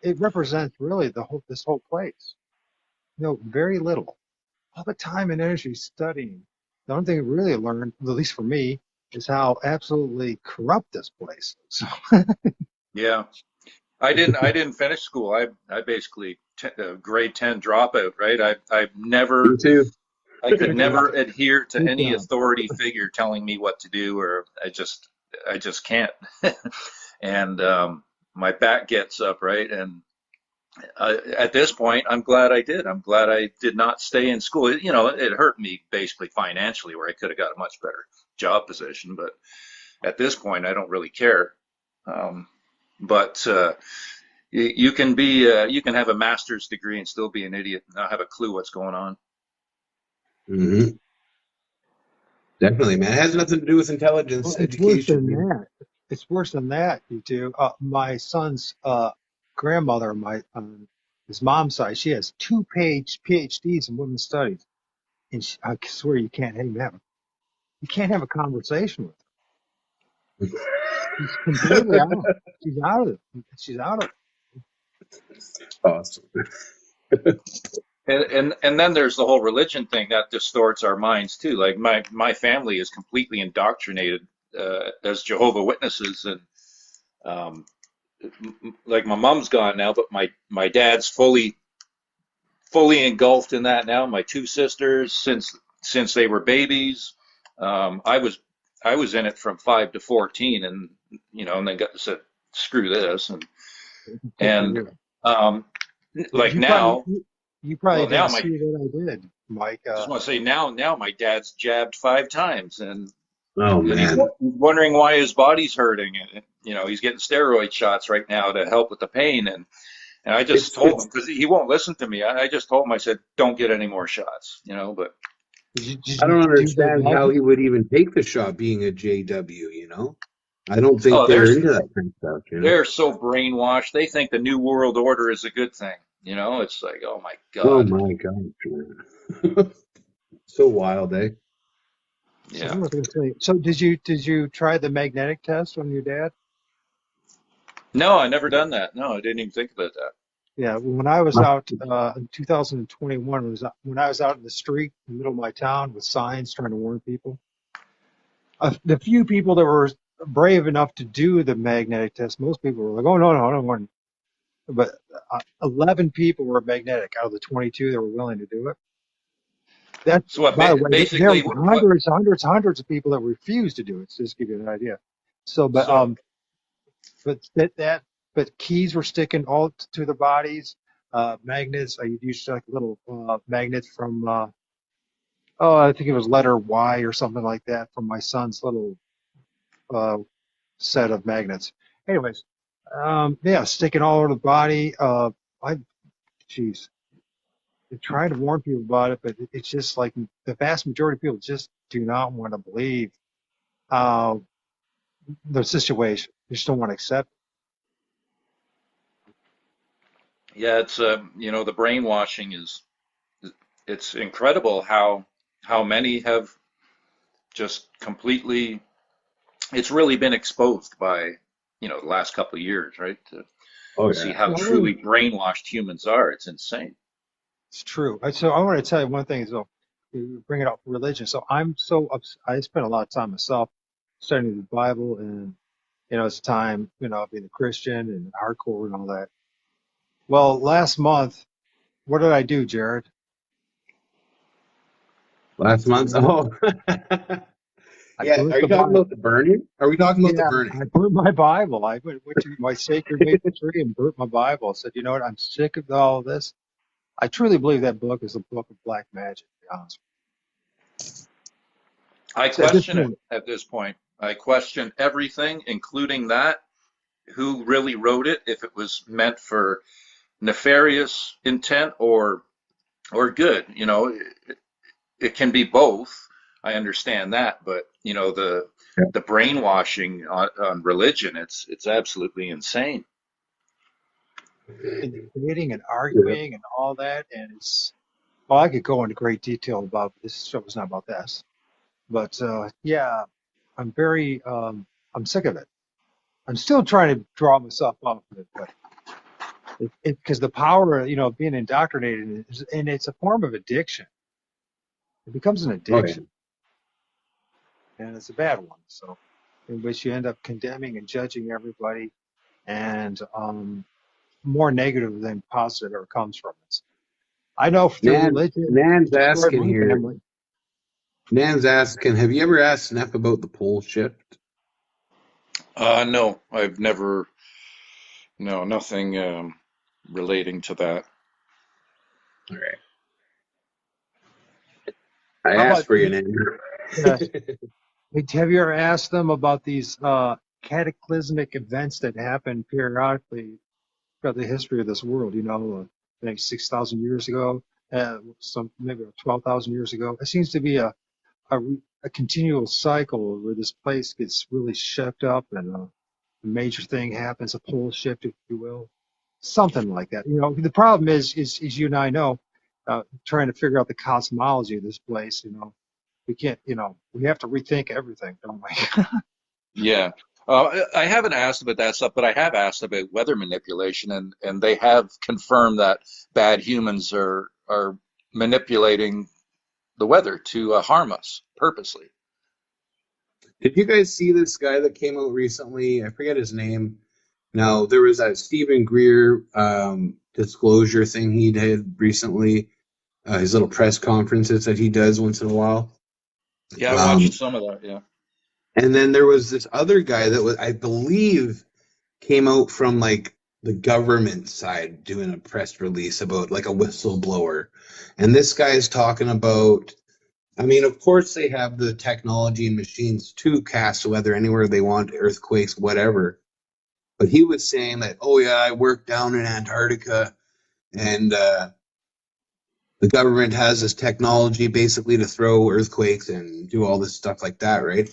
It represents really this whole place. We know very little. All the time and energy studying. The only thing we really learned, at least for me, is how absolutely corrupt this place is. Yeah. I didn't finish school. I basically grade 10 dropout, right? I've Me never too. I could Good job. never adhere to Good any job. authority figure telling me what to do, or I just can't. And my back gets up, right? And at this point, I'm glad I did. I'm glad I did not stay in school. You know, it hurt me basically financially, where I could have got a much better job position. But at this point, I don't really care. Um, but you can you can have a master's degree and still be an idiot and not have a clue what's going on. Hmm. Definitely, man. It has nothing to do with intelligence, Well, it's worse education. than that. It's worse than that, you two. My son's grandmother, his mom's side, she has two-page PhDs in women's studies, and I swear you can't have a conversation with her. She's completely out. She's out of it. She's out of it. Awesome. And then there's the whole religion thing that distorts our minds too. Like my family is completely indoctrinated as Jehovah Witnesses, and um, like my mom's gone now, but my dad's fully engulfed in that now. My two sisters, since they were babies, I was in it from 5 to 14, and and then got said screw this, Good for and you. um, Did like you find now. You probably Well, now didn't my see what I did, Mike. I just want to say now my dad's jabbed 5 times, Oh and he's man, wondering why his body's hurting, and he's getting steroid shots right now to help with the pain, and I just told it's him because he won't listen to me. I just told him, I said, don't get any more shots, but Did I you don't do the understand how magnet? he would even take the shot being a JW, you know? I don't think oh, they're into that kind of stuff, you know? they're so brainwashed. They think the new world order is a good thing. It's like, oh my Oh God. my God, man. So wild, eh? So Yeah. what was I going to say? So did you try the magnetic test on your dad? No, I never done that. No, I didn't even think about that. Yeah, when I was out in 2021, when I was out in the street in the middle of my town with signs trying to warn people. The few people that were brave enough to do the magnetic test, most people were like, "Oh no, no, I don't want." But 11 people were magnetic out of the 22 that were willing to do it. That, So what, by the way, there basically, were hundreds, hundreds, hundreds of people that refused to do it. So just to give you an idea. So, so, but but keys were sticking all to the bodies. Magnets. I used like little magnets from. Oh, I think it was letter Y or something like that from my son's little uh, set of magnets. Anyways, yeah, sticking all over the body. I, geez, they try to warn people about it, but it's just like the vast majority of people just do not want to believe uh, the situation. They just don't want to accept yeah, it's, the brainwashing it's incredible how many have just completely, it's really been exposed by, the last couple of years, right? Oh To see yeah. how it. truly brainwashed humans are. It's insane. It's true. So I want to tell you one thing. So you bring it up religion. So I spent a lot of time myself studying the Bible, and it's time being a Christian and hardcore and all that. Well, last month, what did I do, Jared? Last Do you month. remember? Oh, I yeah. burnt Are the you talking Bible. about the burning? Are we talking about the Yeah, burning? I burnt my Bible. I went to my sacred maple tree and burnt my Bible. I said, you know what? I'm sick of all this. I truly believe that book is a book of black magic. To be honest, I so at this question it point. at this point. I question everything, including that. Who really wrote it? If it was meant for nefarious intent or good, it can be both. I understand that, but the brainwashing on religion, it's absolutely insane. And debating and Yeah. arguing and all that. And well, I could go into great detail about this show is not about this, but yeah, I'm very, I'm sick of it. I'm still trying to draw myself off of it, but because the power, of being indoctrinated and it's a form of addiction. It becomes an Oh yeah. addiction and it's a bad one. So in which you end up condemning and judging everybody and, more negative than positive ever comes from it. I know through religion, Nan's it destroyed asking my here. family. Nan's asking, have you ever asked Neff about the pole shift? No, I've never, no, nothing relating to that. All right. I How asked about for you, Nan. yes? Have you ever asked them about these cataclysmic events that happen periodically throughout the history of this world? Maybe 6,000 years ago, some maybe 12,000 years ago. It seems to be a continual cycle where this place gets really shook up and a major thing happens, a pole shift, if you will, something like that. The problem is you and I know, trying to figure out the cosmology of this place. We can't, we have to rethink everything, don't we? Yeah. I haven't asked about that stuff, but I have asked about weather manipulation, and they have confirmed that bad humans are manipulating the weather to harm us purposely. Did you guys see this guy that came out recently? I forget his name. Now, there was that Stephen Greer disclosure thing he did recently, his little press conferences that he does once in a while. Yeah, I watched Um, some of that. Yeah. and then there was this other guy that was, I believe, came out from like the government side doing a press release about like a whistleblower. And this guy is talking about, I mean, of course they have the technology and machines to cast weather anywhere they want, earthquakes, whatever. But he was saying that, oh yeah, I work down in Antarctica and the government has this technology basically to throw earthquakes and do all this stuff like that, right?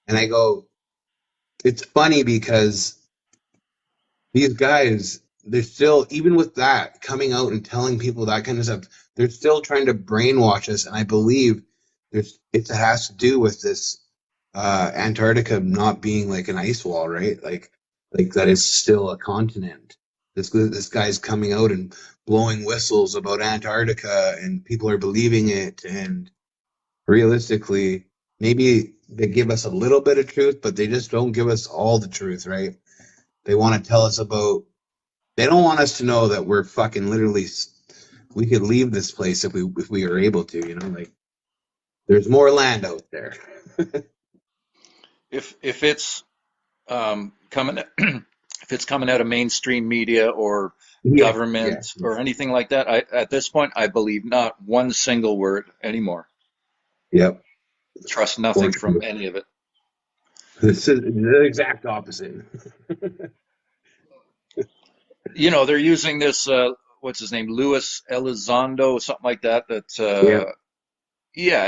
And I go, it's funny because these guys, they're still, even with that, coming out and telling people that kind of stuff, they're still trying to brainwash us. And I believe it has to do with this Antarctica not being like an ice wall, right? Like that is still a continent. This guy's coming out and blowing whistles about Antarctica, and people are believing it. And realistically, maybe they give us a little bit of truth, but they just don't give us all the truth, right? They want to tell us about. They don't want us to know that we're fucking literally. We could leave this place if we are able to. You know, like there's more land out there. If it's coming if it's coming out of mainstream media or Yeah, yeah, government or anything like that, at this point I believe not one single word anymore. yep. Trust nothing from Fortunately, any of it. this is the exact opposite. You know, they're using this what's his name, Luis Elizondo, something like that. That Yeah, yeah,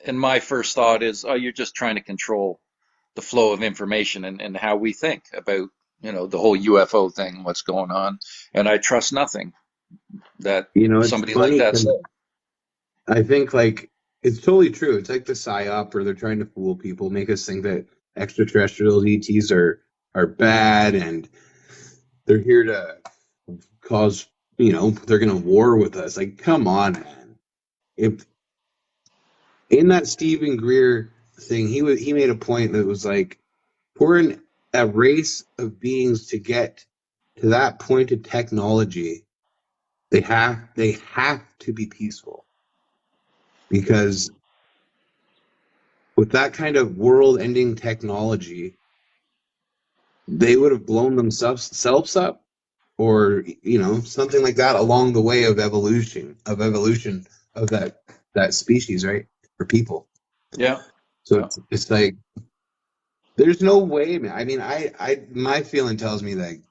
and my first thought is, oh, you're just trying to control the flow of information and how we think about, you know, the whole UFO thing, what's going on. And I trust nothing that you know, it's somebody like funny that because said. I think like it's totally true. It's like the psyop, or they're trying to fool people, make us think that extraterrestrial ETs are bad and they're here to cause. You know, they're gonna war with us. Like, come on, man. If in that Stephen Greer thing, he made a point that was like, we're in a race of beings to get to that point of technology. They have to be peaceful because with that kind of world-ending technology, they would have blown themselves up, or something like that along the way of evolution of that species, right? For people. Yeah, So yeah. it's like there's no way, man. I mean, I my feeling tells me that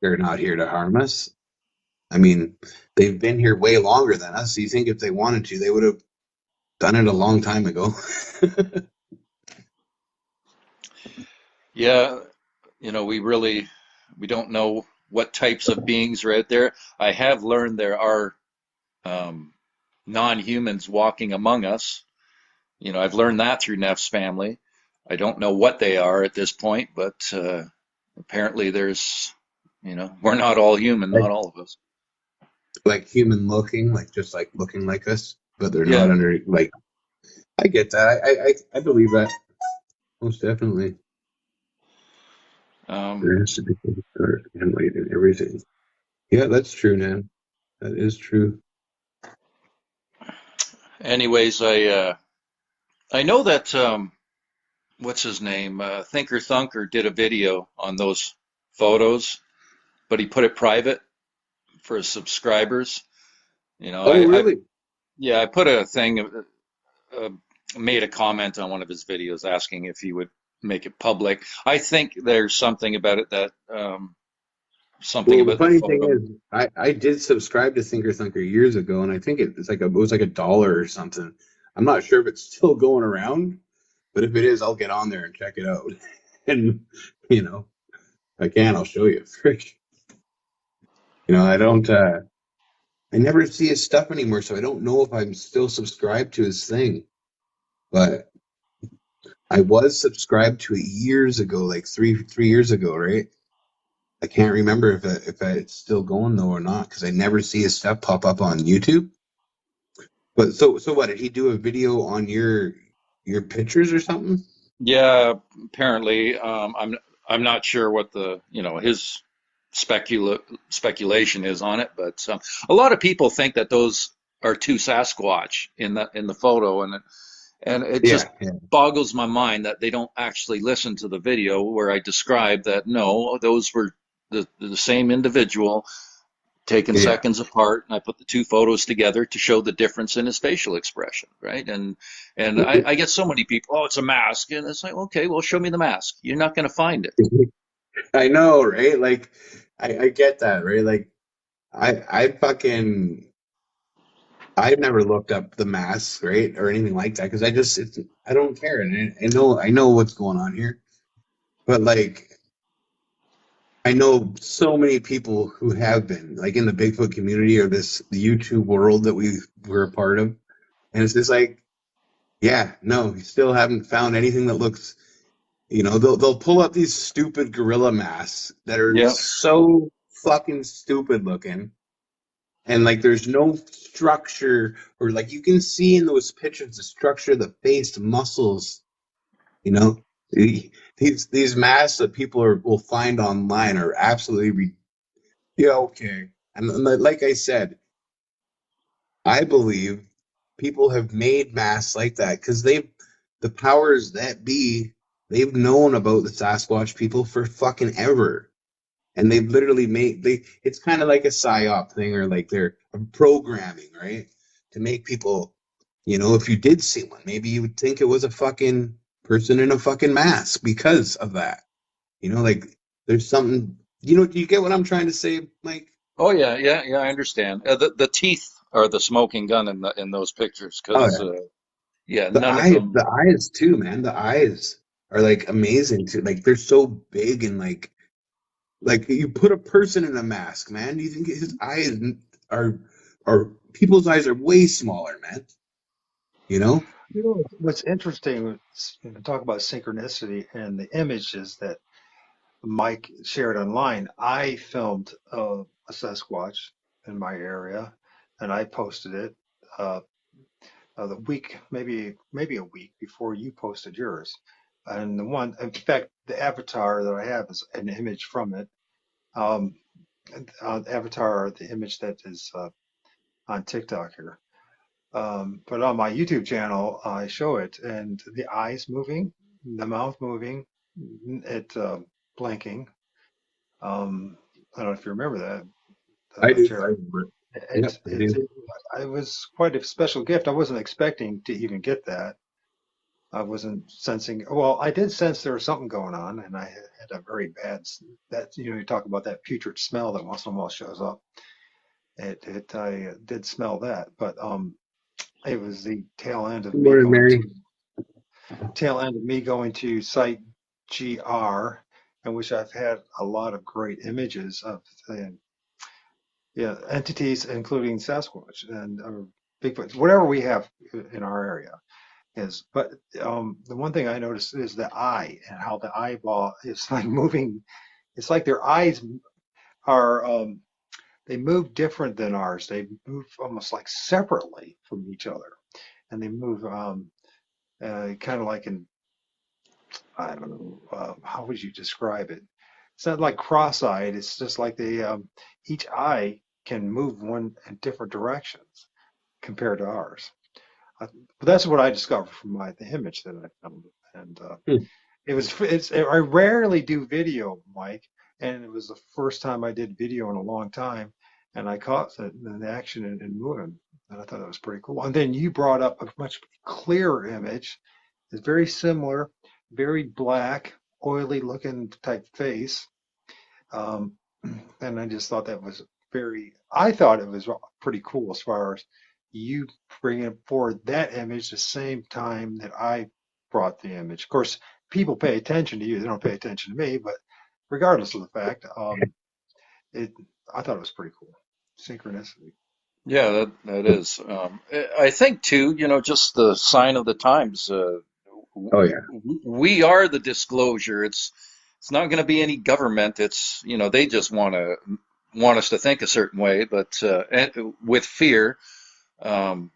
they're not here to harm us. I mean, they've been here way longer than us. So you think if they wanted to, they would have done it a long time ago. Yeah, you know, we don't know what types of beings are out there. I have learned there are um, non-humans walking among us. You know, I've learned that through Neff's family. I don't know what they are at this point, but apparently there's, you know, we're not all human, like, not all of us. like human looking, like just like looking like us, but they're not Yeah. under. Like, I get that. I believe that most definitely. Um, There has to be some start and weight and everything. Yeah, that's true, man. That is true. anyways, I know that what's his name, Thinker Thunker did a video on those photos, but he put it private for his subscribers. You know, Oh, I really? yeah, I put a thing, uh, made a comment on one of his videos asking if he would make it public. I think there's something about it that something Well, the about the funny thing photo. is, I did subscribe to Thinker Thunker years ago, and I think it was like $1 or something. I'm not sure if it's still going around, but if it is, I'll get on there and check it out. And if I can, I'll show you. Frick. I don't. I never see his stuff anymore, so I don't know if I'm still subscribed to his thing. But I was subscribed to it years ago, like three years ago, right? I can't remember if it's still going though or not because I never see his stuff pop up on YouTube. But so what? Did he do a video on your pictures or something? Yeah, apparently, I'm not sure what the, you know, his speculation is on it, but a lot of people think that those are two Sasquatch in the photo, and it just Yeah, yeah. boggles my mind that they don't actually listen to the video where I described that no, those were the same individual taken Yeah. seconds apart, and I put the two photos together to show the difference in his facial expression, right? And I get so many people, oh, it's a mask, and it's like, okay, well, show me the mask. You're not going to find it. I know, right? Like, I get that, right? Like, I fucking, I've never looked up the mask, right, or anything like that, because I don't care, and I know what's going on here, but like, I know so many people who have been like in the Bigfoot community or this the YouTube world that we're a part of, and it's just like, yeah, no, you still haven't found anything that looks, they'll pull up these stupid gorilla masks that are Yeah. so fucking stupid looking, and like there's no structure, or like you can see in those pictures the structure of the face, the muscles, you know. These masks that will find online are absolutely. Yeah, okay. And like I said, I believe people have made masks like that because the powers that be, they've known about the Sasquatch people for fucking ever. And they've literally it's kind of like a psyop thing, or like they're programming, right? To make people, if you did see one, maybe you would think it was a fucking person in a fucking mask because of that. Like there's something, do you get what I'm trying to say, Mike? Oh yeah, yeah, yeah. I understand. The teeth are the smoking gun in those pictures Oh, because yeah, The none of eyes, them. the eyes too, man. The eyes are like amazing too. Like they're so big and like you put a person in a mask, man. You think his eyes are are people's eyes are way smaller, man. You know? You know, what's interesting, talk about synchronicity and the images that Mike shared online. I filmed a Sasquatch in my area, and I posted it uh, the week, maybe a week before you posted yours. And in fact, the avatar that I have is an image from it. Um, Avatar, the image that is on TikTok here. But on my YouTube channel, I show it, and the eyes moving, the mouth moving, it blinking. I don't know if you remember that, I do. I Jared. remember. It, Yep, I it, do. it, it was quite a special gift. I wasn't expecting to even get that. I wasn't sensing. Well, I did sense there was something going on, and I had a very bad. That you talk about that putrid smell that once in a while shows up. I did smell that, but it was the Good morning, Mary. tail end of me going to site GR, in which I've had a lot of great images of yeah, entities, including Sasquatch and Bigfoot, whatever we have in our area is. But the one thing I noticed is the eye and how the eyeball is like moving. It's like their eyes are they move different than ours. They move almost like separately from each other, and they move kind of like in I don't know how would you describe it? It's not like cross-eyed. It's just like each eye can move one in different directions compared to ours. But that's what I discovered from the image that I found, and Hmm. I rarely do video, Mike, and it was the first time I did video in a long time, and I caught the action and moving, and I thought that was pretty cool. And then you brought up a much clearer image. It's very similar, very black, oily looking type face. Um, and I just thought that was I thought it was pretty cool as far as you bringing forward that image the same time that I brought the image. Of course, people pay attention to you, they don't pay attention to me, but regardless of the fact, it, I thought it was pretty cool. Synchronicity. Yeah, that is. I think too, just the sign of the times. Oh yeah. We are the disclosure. It's not going to be any government. It's they just want us to think a certain way, but and with fear. Um,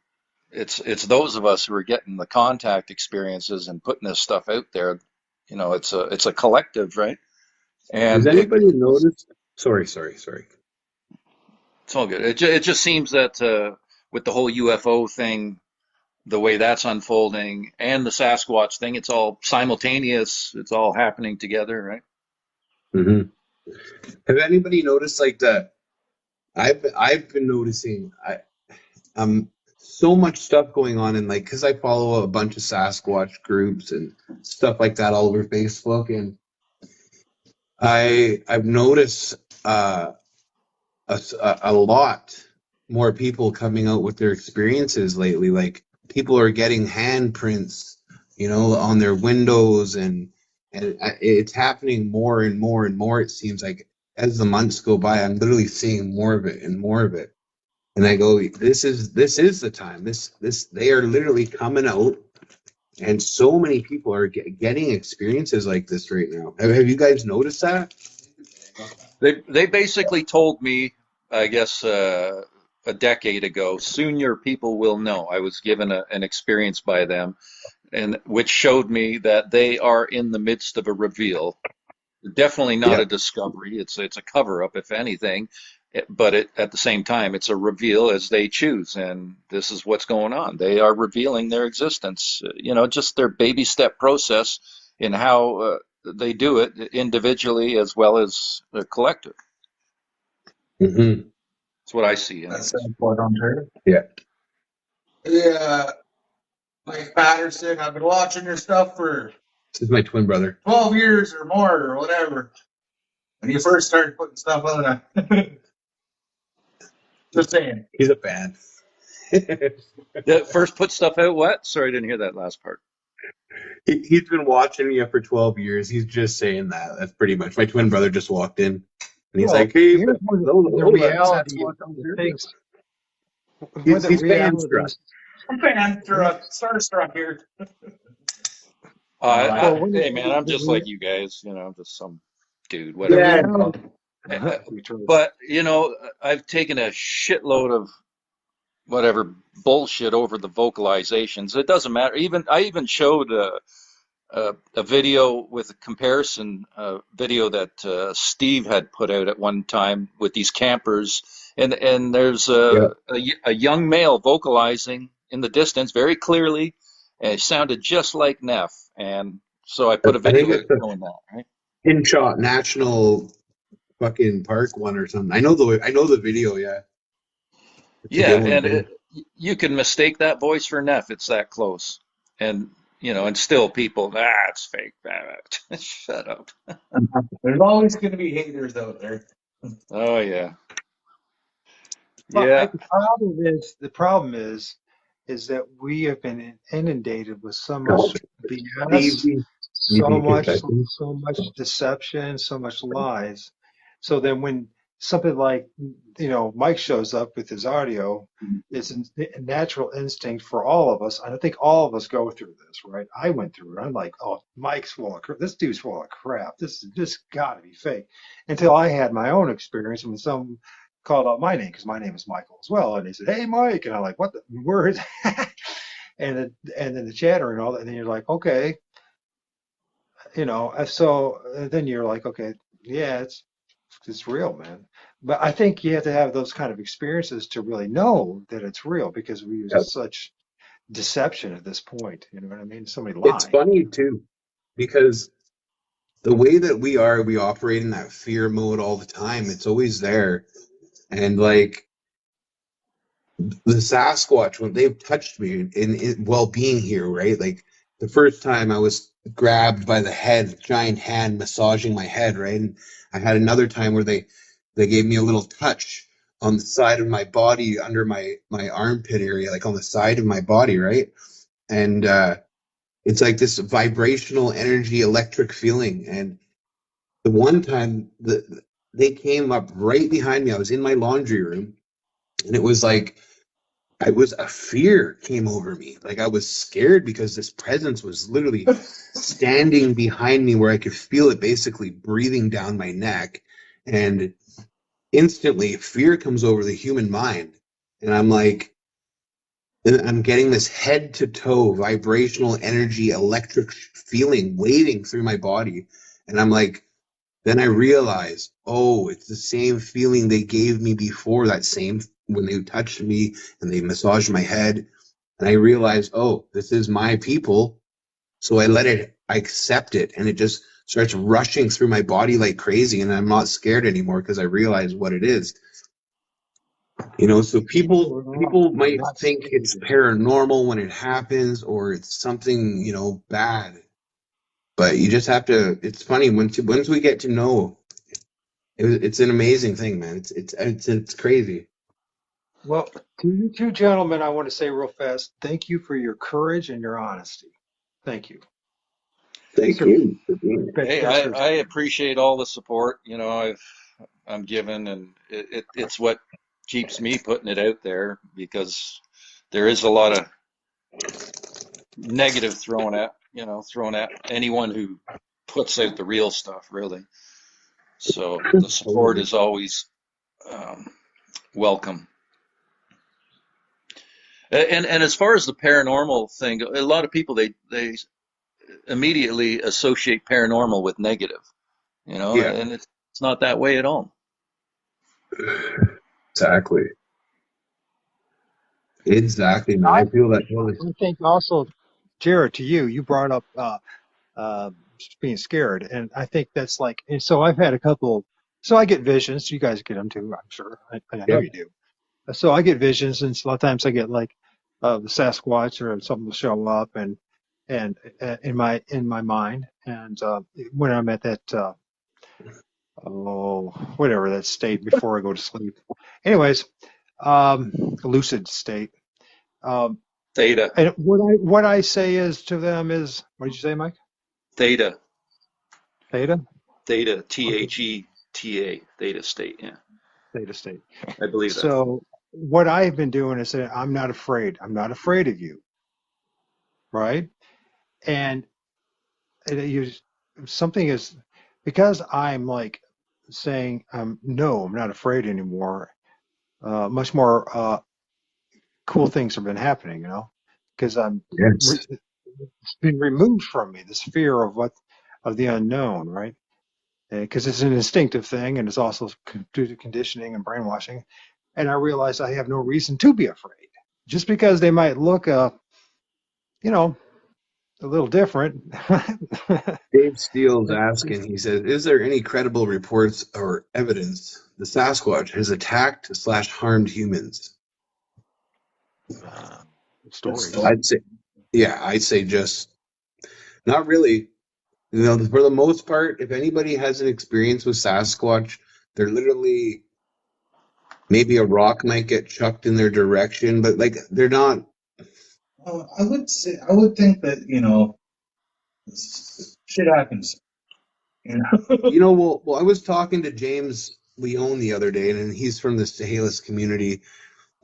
it's those of us who are getting the contact experiences and putting this stuff out there. It's a collective, right? Has And anybody noticed? Sorry. it's all good. It just seems that with the whole UFO thing, the way that's unfolding, and the Sasquatch thing, it's all simultaneous. It's all happening together, right? Hmm. Have anybody noticed like I've been noticing so much stuff going on in like because I follow a bunch of Sasquatch groups and stuff like that all over Facebook, and I've noticed uh, a lot more people coming out with their experiences lately. Like people are getting handprints, on their windows, and it's happening more and more and more. It seems like as the months go by, I'm literally seeing more of it and more of it. And I go, this is the time. This they are literally coming out, and so many people are getting experiences like this right now. Have you guys noticed that? They basically told me, I guess, a decade ago, soon your people will know. I was given an experience by them, and which showed me that they are in the midst of a reveal. Definitely not Yeah. a discovery. It's a cover up, if anything. But at the same time, it's a reveal as they choose, and this is what's going on. They are revealing their existence. Just their baby step process in how they do it individually as well as collective. Hmm. That's what I see, That's anyways. Point Ontario. Yeah. Yeah, Mike Patterson. I've been watching your stuff for This is my twin brother. 12 years or more or whatever. When you first started putting stuff out, just saying. He's a fan. First put stuff out. What? Sorry, I didn't hear that last part. He's been watching you for 12 years. He's just saying that. That's pretty much. My twin brother just walked in, and he's Well, like, "Hey, here's where the reality of things. Where the He's fan reality struck. is. I'm fan starstruck here. Well, when Hey, man, I'm the, just re- like you guys. I'm just some dude, the whatever. Yeah. reality, Uh, we try to- But I've taken a shitload of whatever bullshit over the vocalizations. It doesn't matter. I even showed a video with a comparison video that Steve had put out at one time with these campers, and there's Yeah. a young male vocalizing in the distance very clearly, and it sounded just like Neff. And so I put a I think video out it's a showing that, right? Pinchot National fucking park one or something. I know the video. Yeah, it's a Yeah, good one and too. you can mistake that voice for Neff. It's that close, and and still people, it's fake. Shut up. There's always going to be haters out there. Oh yeah, But yeah. the problem is that we have been inundated with so much God, Steve, BS, you need confessions. so much deception, so much lies. So then when something like, Mike shows up with his audio, it's a natural instinct for all of us. And I think all of us go through this, right? I went through it. I'm like, oh, Mike's full of crap. This dude's full of crap. This gotta be fake. Until I had my own experience when some called out my name because my name is Michael as well. And they said, "Hey, Mike." And I'm like, what the word? And then the chatter and all that. And then you're like, okay, so then you're like, okay, yeah, it's real, man. But I think you have to have those kind of experiences to really know that it's real because we use Yeah. such deception at this point. You know what I mean? So many It's lies. funny too because the way that we operate in that fear mode all the time. It's always there, and like the Sasquatch when they've touched me in well being here, right? Like the first time I was grabbed by the head, giant hand massaging my head, right? And I had another time where they gave me a little touch on the side of my body under my armpit area, like on the side of my body, right? And it's like this vibrational energy, electric feeling. And the one time they came up right behind me, I was in my laundry room, and it was like a fear came over me. Like I was scared because this presence was literally standing behind me where I could feel it basically breathing down my neck. And instantly fear comes over the human mind. And I'm like, I'm getting this head to toe vibrational energy, electric feeling waving through my body. And I'm like, then I realize, oh, it's the same feeling they gave me before, that same when they touched me and they massaged my head. And I realized, oh, this is my people. So I let it I accept it, and it just starts rushing through my body like crazy, and I'm not scared anymore because I realize what it is. So people You're might not think scared it's anymore. paranormal when it happens, or it's something, bad. But you just have to. It's funny once we get to know. It's an amazing thing, man. It's crazy. Well, to you two gentlemen, I want to say real fast, thank you for your courage and your honesty. Thank you. These Thank are you for being here. Hey, fantastic. I appreciate all the support, I'm given, and it's what keeps me putting it out there, because there is a lot of negative thrown at anyone who puts out the real stuff, really. So the support Totally. is always um, welcome. And as far as the paranormal thing, a lot of people they immediately associate paranormal with negative, Yeah, and it's not that way at all. exactly. Exactly, man. I feel that totally. I think also, Jared, to you, you brought up being scared, and I think that's like, and so I've had a couple. So I get visions. You guys get them too, I'm sure. I know Yep. you do. So I get visions, and a lot of times I get like the Sasquatch or something will show up, and in my mind, and when I'm at that oh whatever that state before I go to sleep. Anyways, um, lucid state. Um, Theta, and what I say is to them is, what did you say, Mike? theta, Theta. theta, Okay, theta, theta state. Yeah, theta state. I believe that. So what I've been doing is saying, I'm not afraid. I'm not afraid of you, right? And you something is because I'm like saying, no, I'm not afraid anymore. Much more cool things have been happening, because Yes. it's been removed from me this fear of the unknown, right? Because it's an instinctive thing, and it's also due to conditioning and brainwashing. And I realize I have no reason to be afraid, just because they might look, you know, a little different. Dave Steele's asking, he says, is there any credible reports or evidence the Sasquatch has attacked slash harmed humans? Stories. I'd say, yeah, I'd say just not really. For the most part, if anybody has an experience with Sasquatch, they're literally maybe a rock might get chucked in their direction, but like they're not. I would think that, shit happens. Well, I was talking to James Leone the other day, and he's from the Chehalis community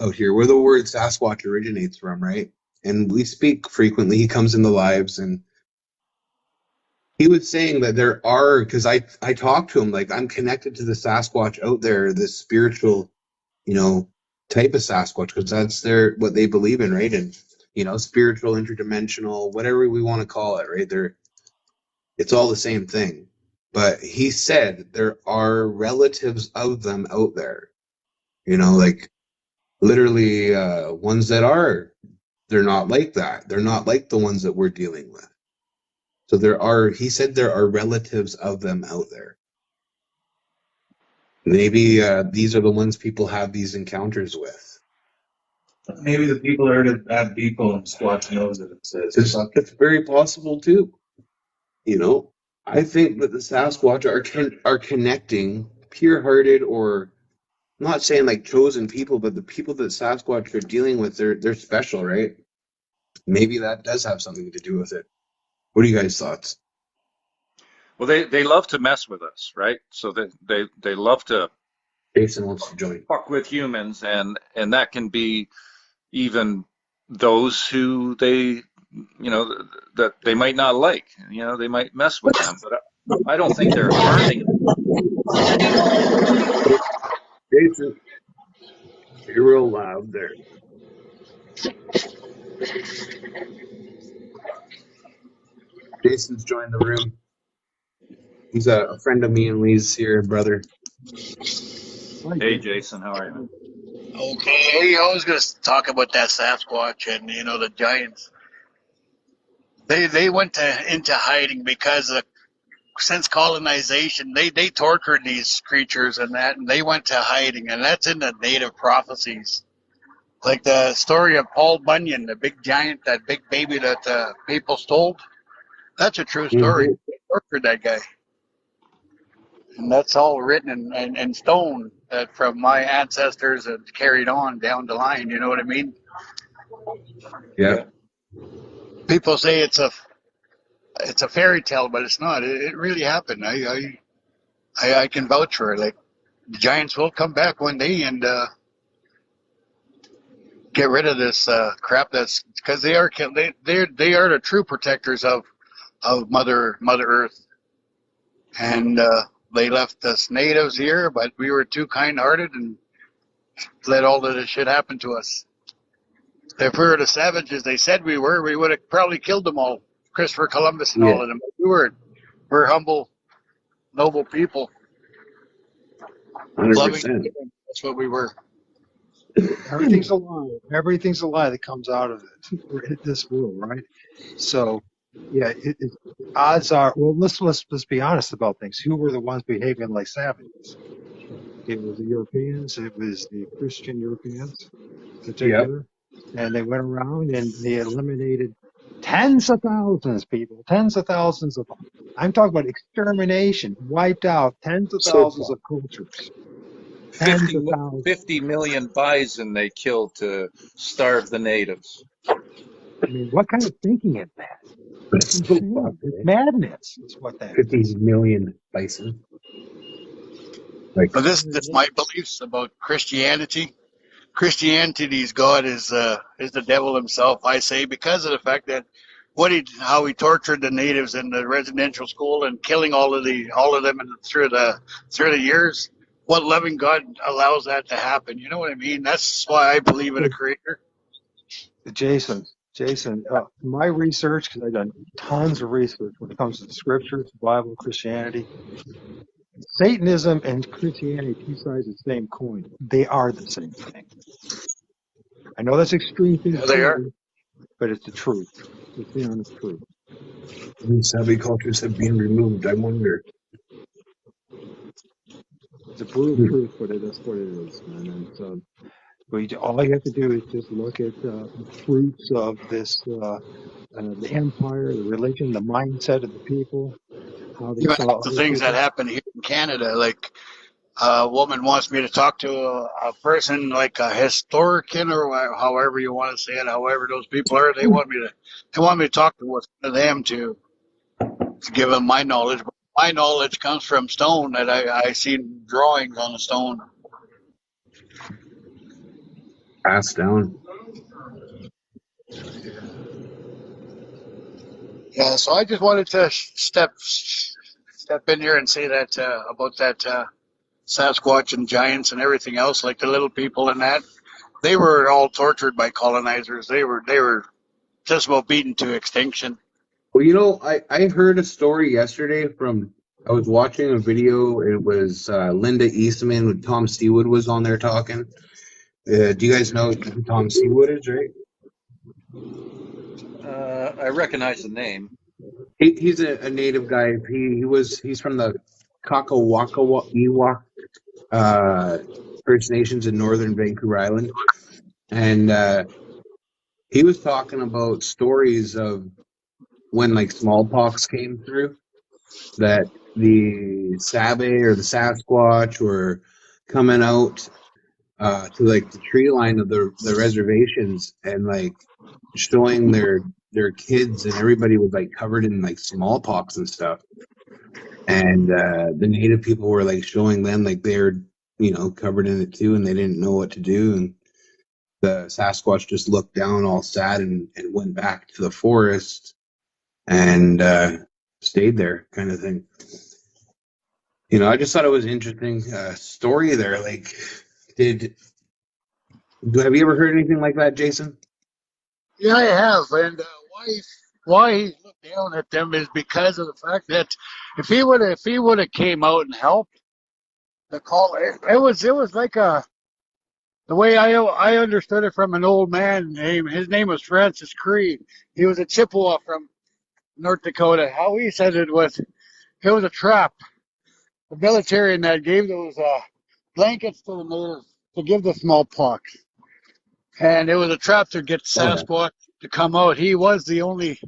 out here, where the word Sasquatch originates from, right? And we speak frequently. He comes in the lives, and he was saying that there are, because I talked to him, like I'm connected to the Sasquatch out there, this spiritual, you know, type of Sasquatch, because that's what they believe in, right? And spiritual, interdimensional, whatever we want to call it, right? It's all the same thing. But he said there are relatives of them out there, like literally ones that they're not like that. They're not like the ones that we're dealing with. So he said there are relatives of them out there. Maybe these are the ones people have these encounters with. Maybe the people are at people and Squatch knows that it says. It's very possible too. I think that the Sasquatch are connecting pure-hearted, or I'm not saying like chosen people, but the people that Sasquatch are dealing with, they're special, right? Maybe that does have something to do with it. What are you guys' thoughts? Well, they love to mess with us, right? So they love to Jason wants to join. fuck with humans, and that can be even those who that they might not like. They might mess with them, but I don't think they're harming them. Jason, you're real loud there. Jason's joined the room. He's a friend of me and Lee's here, brother. Hi, Hey, Jason. Jason, how are you, man? Okay, hey, I was going to talk about that Sasquatch and the giants. They went into hiding because since colonization, they tortured these creatures and that, and they went to hiding, and that's in the native prophecies. Like the story of Paul Bunyan, the big giant, that big baby that people stole. That's a true story. Mhm. They tortured that guy. And that's all written in stone from my ancestors and carried on down the line. You know what I mean? Yeah. Yeah. People say it's a fairy tale, but it's not. It really happened. I can vouch for it. Like the giants will come back one day and get rid of this crap. That's because they are they are the true protectors of Mother Earth, and they left us natives here, but we were too kind-hearted and let all of this shit happen to us. If we were the savages they said we were, we would have probably killed them all. Christopher Columbus and Yeah. all of them. We're humble, noble people, loving. 100%. That's what we were. Everything's a lie. Everything's a lie that comes out of this world, right? So, yeah, odds are. Well, let's be honest about things. Who were the ones behaving like savages? It was the Europeans. It was the Christian Europeans, in Yep. particular, and they went around and they eliminated tens of thousands, people, tens of thousands of them. I'm talking about extermination, wiped out tens of So thousands far. of cultures, tens 50, of thousands. 50 million bison they killed to starve the natives. I mean, what kind of thinking is that? It's So insane. fucked, It's eh? madness. Is what that 50 is. million bison. Like, But this my beliefs about Christianity. Christianity's God is the devil himself. I say because of the fact that how he tortured the natives in the residential school and killing all of them through the years. What loving God allows that to happen? You know what I mean? That's why I believe in a creator. Jason, my research, because I've done tons of research when it comes to the scriptures, Bible, Christianity, Satanism and Christianity, two sides of the same coin. They are the same thing. I know that's extreme thing Yeah, to they are. say, but it's the truth. It's the honest truth. these savvy cultures have been removed. I wonder. It's a brutal Hmm. truth, but that's what it is, man. And so, all you have to do is just look at the fruits of this, the empire, the religion, the mindset of the people, how they Even saw the other things that people. happen here in Canada, like a woman wants me to talk to a person like a historian or however you want to say it, however those people are. They want me to talk to them to give them my knowledge. But my knowledge comes from stone that I seen drawings on the stone. Passed down. Yeah, so I just wanted to step in here and say that about that Sasquatch and giants and everything else, like the little people and that. They were all tortured by colonizers. They were just about beaten to extinction. Well, I heard a story yesterday I was watching a video. It was Linda Eastman with Tom Seawood was on there talking. Do you guys know who Tom Seawood is, right? I recognize the name. He's a native guy. He's from the Kakawakawa First Nations in northern Vancouver Island, and he was talking about stories of when like smallpox came through, that the Sabe or the Sasquatch were coming out to like the tree line of the reservations and like showing their kids, and everybody was like covered in like smallpox and stuff. And the native people were like showing them like they're covered in it too, and they didn't know what to do. And the Sasquatch just looked down all sad and went back to the forest and stayed there, kind of thing. I just thought it was an interesting story there. Like, did have you ever heard anything like that, Jason? Yeah, I have, and why he looked down at them is because of the fact that if he would have came out and helped the call, it was like the way I understood it from an old man name. His name was Francis Creed. He was a Chippewa North Dakota. How he said it was a trap. The military and that gave those blankets to the natives to give the smallpox, and it was a trap to get Oh yeah. Sasquatch to come out. He was the only,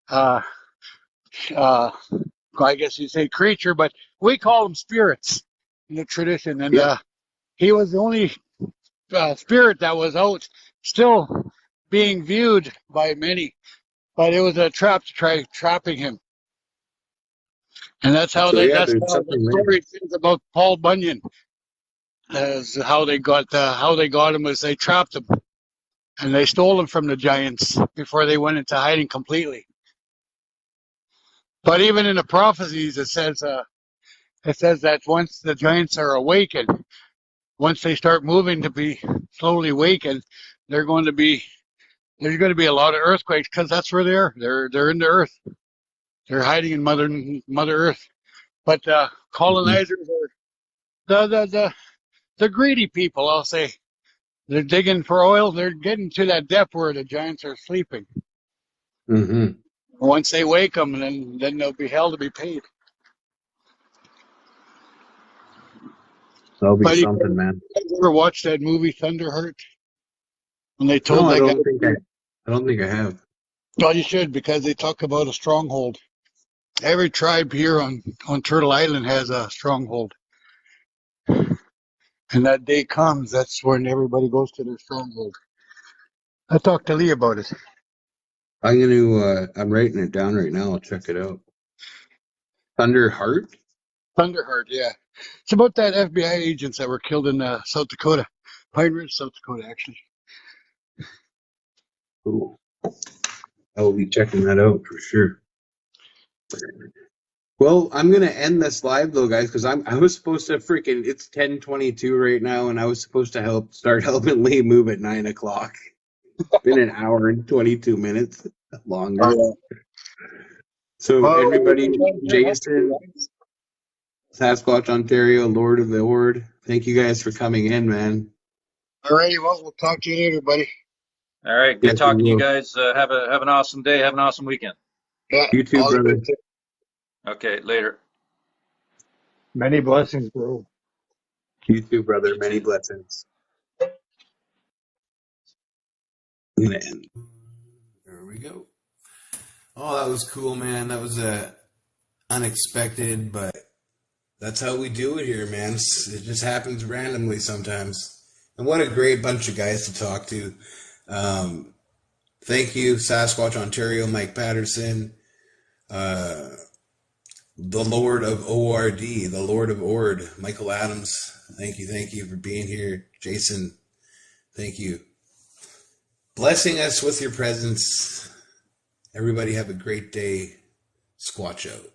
uh, uh, I guess you say creature, but we call them spirits in the tradition, and Yep. he was the only spirit that was out, still being viewed by many. But it was a trap to try trapping him. And that's how So yeah, that's there's how the something there. story is about Paul Bunyan. As how they got him was they trapped him and they stole him from the giants before they went into hiding completely. But even in the prophecies, it says that once the giants are awakened, once they start moving to be slowly awakened, they're going to be there's going to be a lot of earthquakes because that's where they are. They're in the earth. They're hiding in Mother Earth. But colonizers are the greedy people. I'll say they're digging for oil. They're getting to that depth where the giants are sleeping. Mm-hmm. Once they wake them, then they'll be held to be paid. That'll be But something, man. you guys ever watch that movie Thunderheart? When they No, told that guy, I don't think I have. well, you should because they talk about a stronghold. Every tribe here on Turtle Island has a stronghold. And that day comes, that's when everybody goes to their stronghold. I talked to Lee about it. I'm writing it down right now. I'll check it out. Thunder Heart? Thunderheart, yeah. It's about that FBI agents that were killed in South Dakota. Pine Ridge, South Dakota, actually. Cool. I will be checking that out for sure. Well, I'm gonna end this live though, guys, because I was supposed to freaking it's 10:22 right now, and I was supposed to start helping Lee move at 9 o'clock. Been an hour and 22 minutes Oh, longer. yeah. So Well, everybody, good hunting, Jason, guys. Sasquatch, Ontario, Lord of the Ord, thank you guys for coming in, man. All righty, well, we'll talk to you later, buddy. All right. Good Yes, we talking to you will. guys. Have an awesome day. Have an awesome weekend. Yeah, You too, all the brother. best. Okay. Later. Many blessings, bro. You too, brother. Many blessings. I'm gonna end. There we go. Oh, that was cool, man. That was unexpected, but that's how we do it here, man. It just happens randomly sometimes. And what a great bunch of guys to talk to. Um, Thank you, Sasquatch Ontario, Mike Patterson, uh, the Lord of ORD, the Lord of Ord, Michael Adams. Thank you for being here. Jason, thank you. Blessing us with your presence. Everybody have a great day. Squatch out.